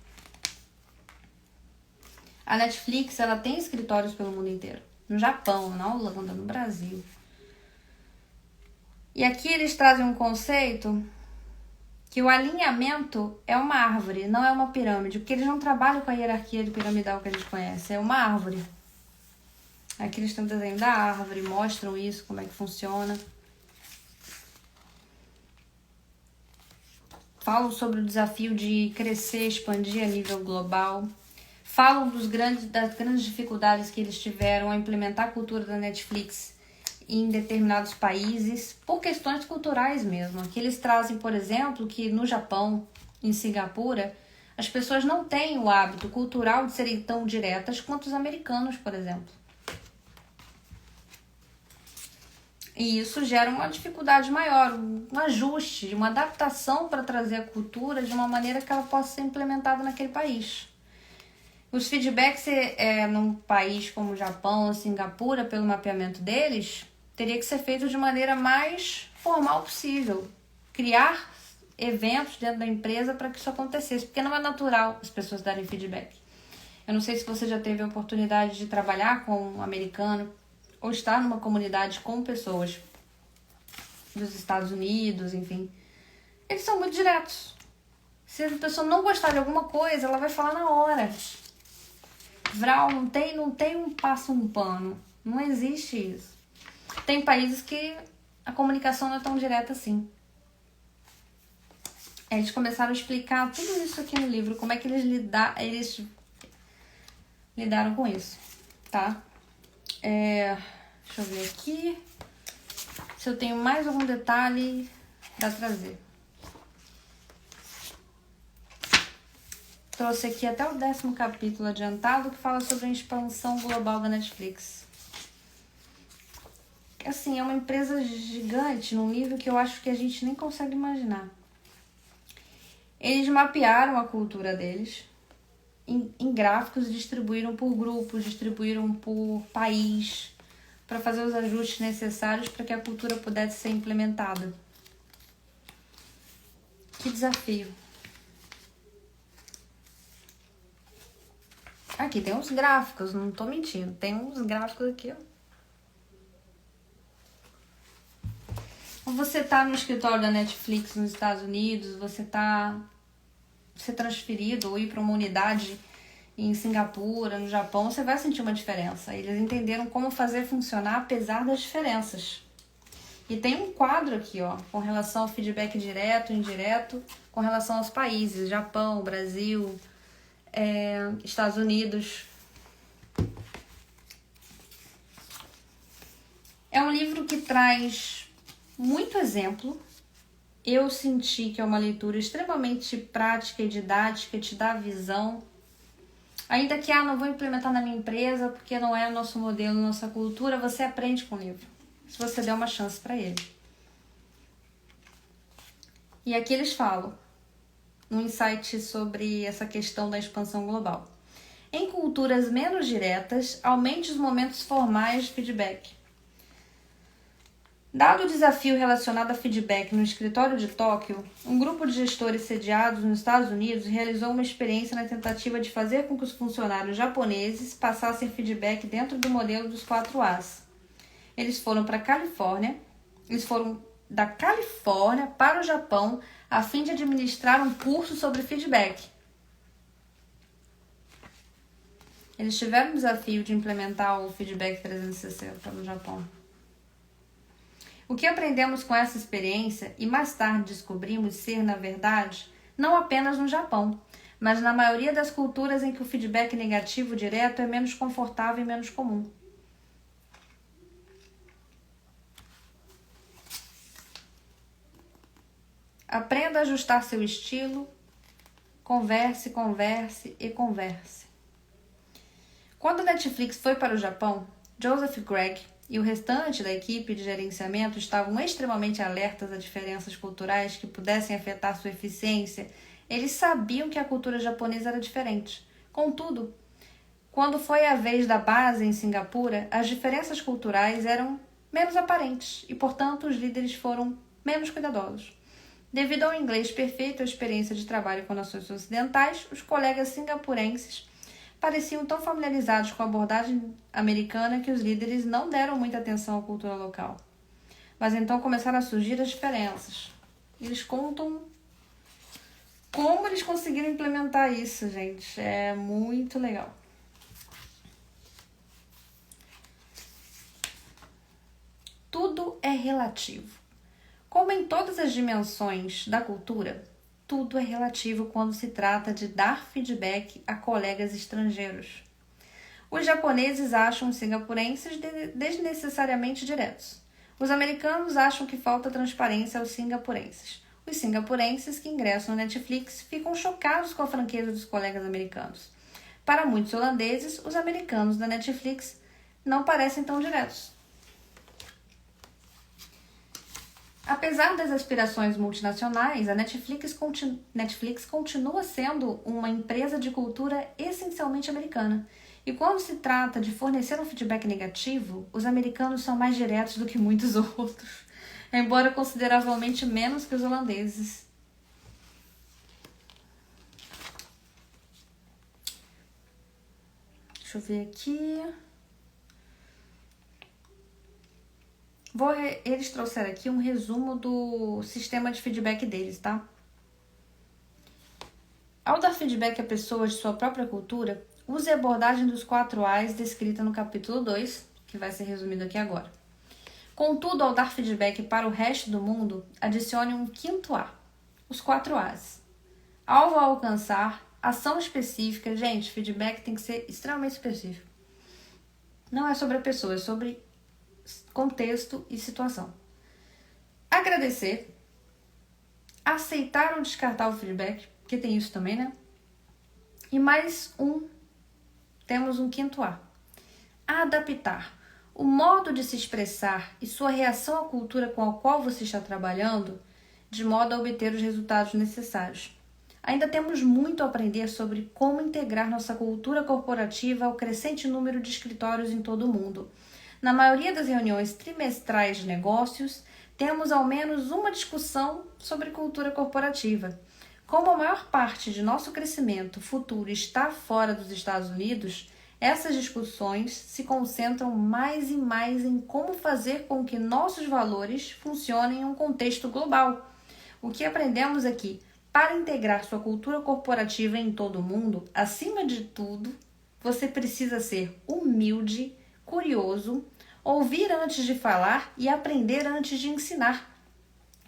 A Netflix ela tem escritórios pelo mundo inteiro. No Japão, na Holanda, no Brasil. E aqui eles trazem um conceito que o alinhamento é uma árvore, não é uma pirâmide, porque eles não trabalham com a hierarquia de piramidal que a gente conhece, é uma árvore. Aqui eles têm o desenho da árvore, mostram isso, como é que funciona. Falam sobre o desafio de crescer, expandir a nível global. Falam das grandes dificuldades que eles tiveram a implementar a cultura da Netflix em determinados países, por questões culturais mesmo. Aqui eles trazem, por exemplo, que no Japão, em Singapura, as pessoas não têm o hábito cultural de serem tão diretas quanto os americanos, por exemplo. E isso gera uma dificuldade maior, um ajuste, uma adaptação para trazer a cultura de uma maneira que ela possa ser implementada naquele país. Os feedbacks num país como o Japão ou Singapura, pelo mapeamento deles, teria que ser feito de maneira mais formal possível. Criar eventos dentro da empresa para que isso acontecesse, porque não é natural as pessoas darem feedback. Eu não sei se você já teve a oportunidade de trabalhar com um americano ou estar numa comunidade com pessoas dos Estados Unidos, enfim. Eles são muito diretos. Se a pessoa não gostar de alguma coisa, ela vai falar na hora. Vral, não tem um passo um pano. Não existe isso. Tem países que a comunicação não é tão direta assim. Eles começaram a explicar tudo isso aqui no livro, como é que eles lidaram com isso, tá? Deixa eu ver aqui se eu tenho mais algum detalhe para trazer. Trouxe aqui até o 10º capítulo adiantado que fala sobre a expansão global da Netflix. Assim, é uma empresa gigante num nível que eu acho que a gente nem consegue imaginar. Eles mapearam a cultura deles em gráficos e distribuíram por grupo, distribuíram por país, para fazer os ajustes necessários para que a cultura pudesse ser implementada. Que desafio! Aqui tem uns gráficos, não tô mentindo, tem uns gráficos aqui, ó. Você tá no escritório da Netflix nos Estados Unidos, você ser transferido ou ir para uma unidade em Singapura, no Japão, você vai sentir uma diferença. Eles entenderam como fazer funcionar apesar das diferenças. E tem um quadro aqui, ó, com relação ao feedback direto e indireto, com relação aos países, Japão, Brasil, Estados Unidos. É um livro que traz muito exemplo. Eu senti que é uma leitura extremamente prática e didática, te dá visão. Ainda que não vou implementar na minha empresa porque não é o nosso modelo, nossa cultura, você aprende com o livro, se você der uma chance para ele. E aqui eles falam um insight sobre essa questão da expansão global. Em culturas menos diretas, aumente os momentos formais de feedback. Dado o desafio relacionado a feedback no escritório de Tóquio, um grupo de gestores sediados nos Estados Unidos realizou uma experiência na tentativa de fazer com que os funcionários japoneses passassem feedback dentro do modelo dos 4 As. Eles foram da Califórnia para o Japão a fim de administrar um curso sobre feedback. Eles tiveram o desafio de implementar o feedback 360 no Japão. O que aprendemos com essa experiência e mais tarde descobrimos ser, na verdade, não apenas no Japão, mas na maioria das culturas em que o feedback negativo direto é menos confortável e menos comum. Aprenda a ajustar seu estilo, converse, converse e converse. Quando a Netflix foi para o Japão, Joseph Gregg e o restante da equipe de gerenciamento estavam extremamente alertas a diferenças culturais que pudessem afetar sua eficiência. Eles sabiam que a cultura japonesa era diferente. Contudo, quando foi a vez da base em Singapura, as diferenças culturais eram menos aparentes e, portanto, os líderes foram menos cuidadosos. Devido ao inglês perfeito e à experiência de trabalho com nações ocidentais, os colegas singapurenses pareciam tão familiarizados com a abordagem americana que os líderes não deram muita atenção à cultura local. Mas então começaram a surgir as diferenças. Eles contam como eles conseguiram implementar isso, gente. É muito legal. Tudo é relativo. Como em todas as dimensões da cultura, tudo é relativo quando se trata de dar feedback a colegas estrangeiros. Os japoneses acham os singapurenses desnecessariamente diretos. Os americanos acham que falta transparência aos singapurenses. Os singapurenses que ingressam na Netflix ficam chocados com a franqueza dos colegas americanos. Para muitos holandeses, os americanos da Netflix não parecem tão diretos. Apesar das aspirações multinacionais, a Netflix continua sendo uma empresa de cultura essencialmente americana. E quando se trata de fornecer um feedback negativo, os americanos são mais diretos do que muitos outros, embora consideravelmente menos que os holandeses. Deixa eu ver aqui. Eles trouxeram aqui um resumo do sistema de feedback deles, tá? Ao dar feedback a pessoas de sua própria cultura, use a abordagem dos 4 A's descrita no capítulo 2, que vai ser resumido aqui agora. Contudo, ao dar feedback para o resto do mundo, adicione um 5º A, os 4 A's. Alvo a alcançar, ação específica. Gente, feedback tem que ser extremamente específico. Não é sobre a pessoa, é sobre contexto e situação. Agradecer, aceitar ou descartar o feedback, porque tem isso também, né? E mais temos um 5º A. Adaptar. O modo de se expressar e sua reação à cultura com a qual você está trabalhando, de modo a obter os resultados necessários. Ainda temos muito a aprender sobre como integrar nossa cultura corporativa ao crescente número de escritórios em todo o mundo. Na maioria das reuniões trimestrais de negócios, temos ao menos uma discussão sobre cultura corporativa. Como a maior parte de nosso crescimento futuro está fora dos Estados Unidos, essas discussões se concentram mais e mais em como fazer com que nossos valores funcionem em um contexto global. O que aprendemos aqui, para integrar sua cultura corporativa em todo o mundo, acima de tudo, você precisa ser humilde, curioso, ouvir antes de falar e aprender antes de ensinar.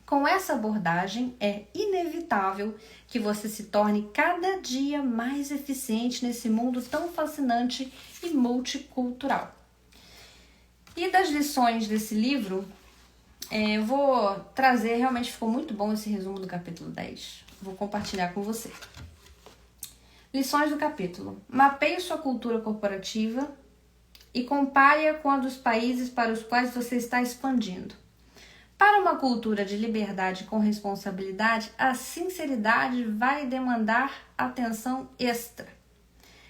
Com essa abordagem, é inevitável que você se torne cada dia mais eficiente nesse mundo tão fascinante e multicultural. E das lições desse livro, eu vou trazer, realmente ficou muito bom esse resumo do capítulo 10. Vou compartilhar com você. Lições do capítulo. Mapeie sua cultura corporativa e compare-a com a dos países para os quais você está expandindo. Para uma cultura de liberdade com responsabilidade, a sinceridade vai demandar atenção extra.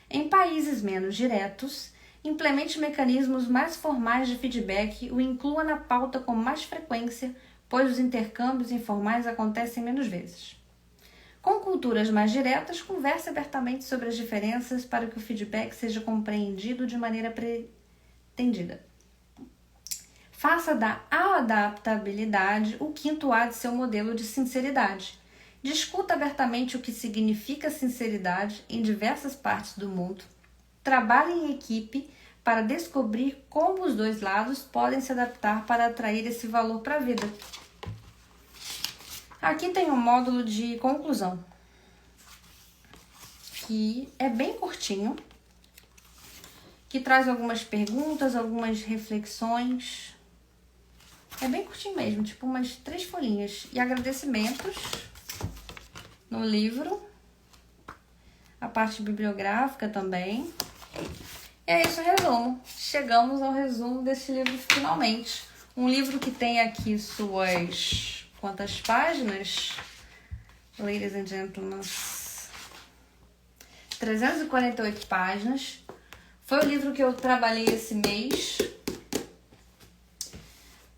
Em países menos diretos, implemente mecanismos mais formais de feedback e o inclua na pauta com mais frequência, pois os intercâmbios informais acontecem menos vezes. Com culturas mais diretas, converse abertamente sobre as diferenças para que o feedback seja compreendido de maneira pretendida. Faça da adaptabilidade o 5º A de seu modelo de sinceridade. Discuta abertamente o que significa sinceridade em diversas partes do mundo. trabalhem em equipe para descobrir como os dois lados podem se adaptar para atrair esse valor para a vida. Aqui tem um módulo de conclusão, que é bem curtinho, que traz algumas perguntas, algumas reflexões. É bem curtinho mesmo, tipo umas 3 folhinhas. E agradecimentos no livro. A parte bibliográfica também. E é isso o resumo. Chegamos ao resumo desse livro finalmente. Um livro que tem aqui suas... quantas páginas? Ladies and gentlemen. 348 páginas. Foi o livro que eu trabalhei esse mês.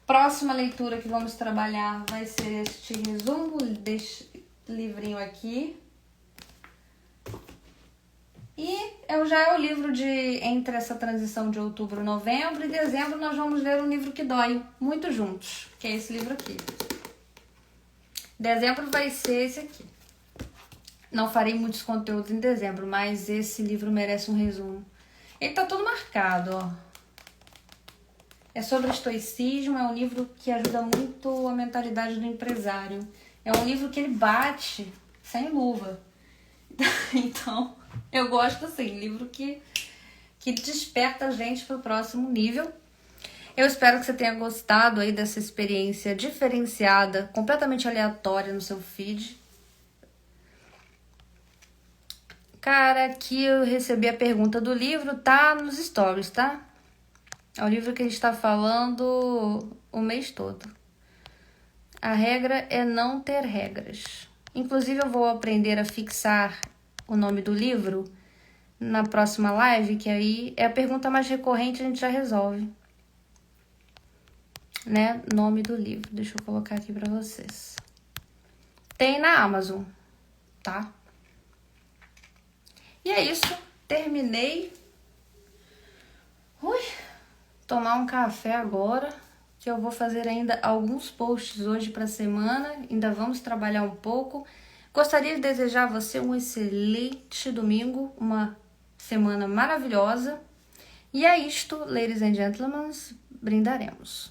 Próxima leitura que vamos trabalhar vai ser este resumo deste livrinho aqui. E já é o livro de entre essa transição de outubro, novembro e dezembro, nós vamos ler um livro que dói muito juntos, que é esse livro aqui. Dezembro vai ser esse aqui. Não farei muitos conteúdos em dezembro, mas esse livro merece um resumo. Ele tá todo marcado, ó. É sobre estoicismo, é um livro que ajuda muito a mentalidade do empresário. É um livro que ele bate sem luva. Então, eu gosto assim, livro que desperta a gente para o próximo nível. Eu espero que você tenha gostado aí dessa experiência diferenciada, completamente aleatória no seu feed. Cara, aqui eu recebi a pergunta do livro, tá nos stories, tá? É o livro que a gente tá falando o mês todo. A regra é não ter regras. Inclusive, eu vou aprender a fixar o nome do livro na próxima live, que aí é a pergunta mais recorrente, a gente já resolve. Né? Nome do livro. Deixa eu colocar aqui pra vocês. Tem na Amazon, tá? E é isso. Terminei. Ui. Tomar um café agora, que eu vou fazer ainda alguns posts hoje para a semana, ainda vamos trabalhar um pouco. Gostaria de desejar a você um excelente domingo, uma semana maravilhosa. E é isto, ladies and gentlemen, brindaremos.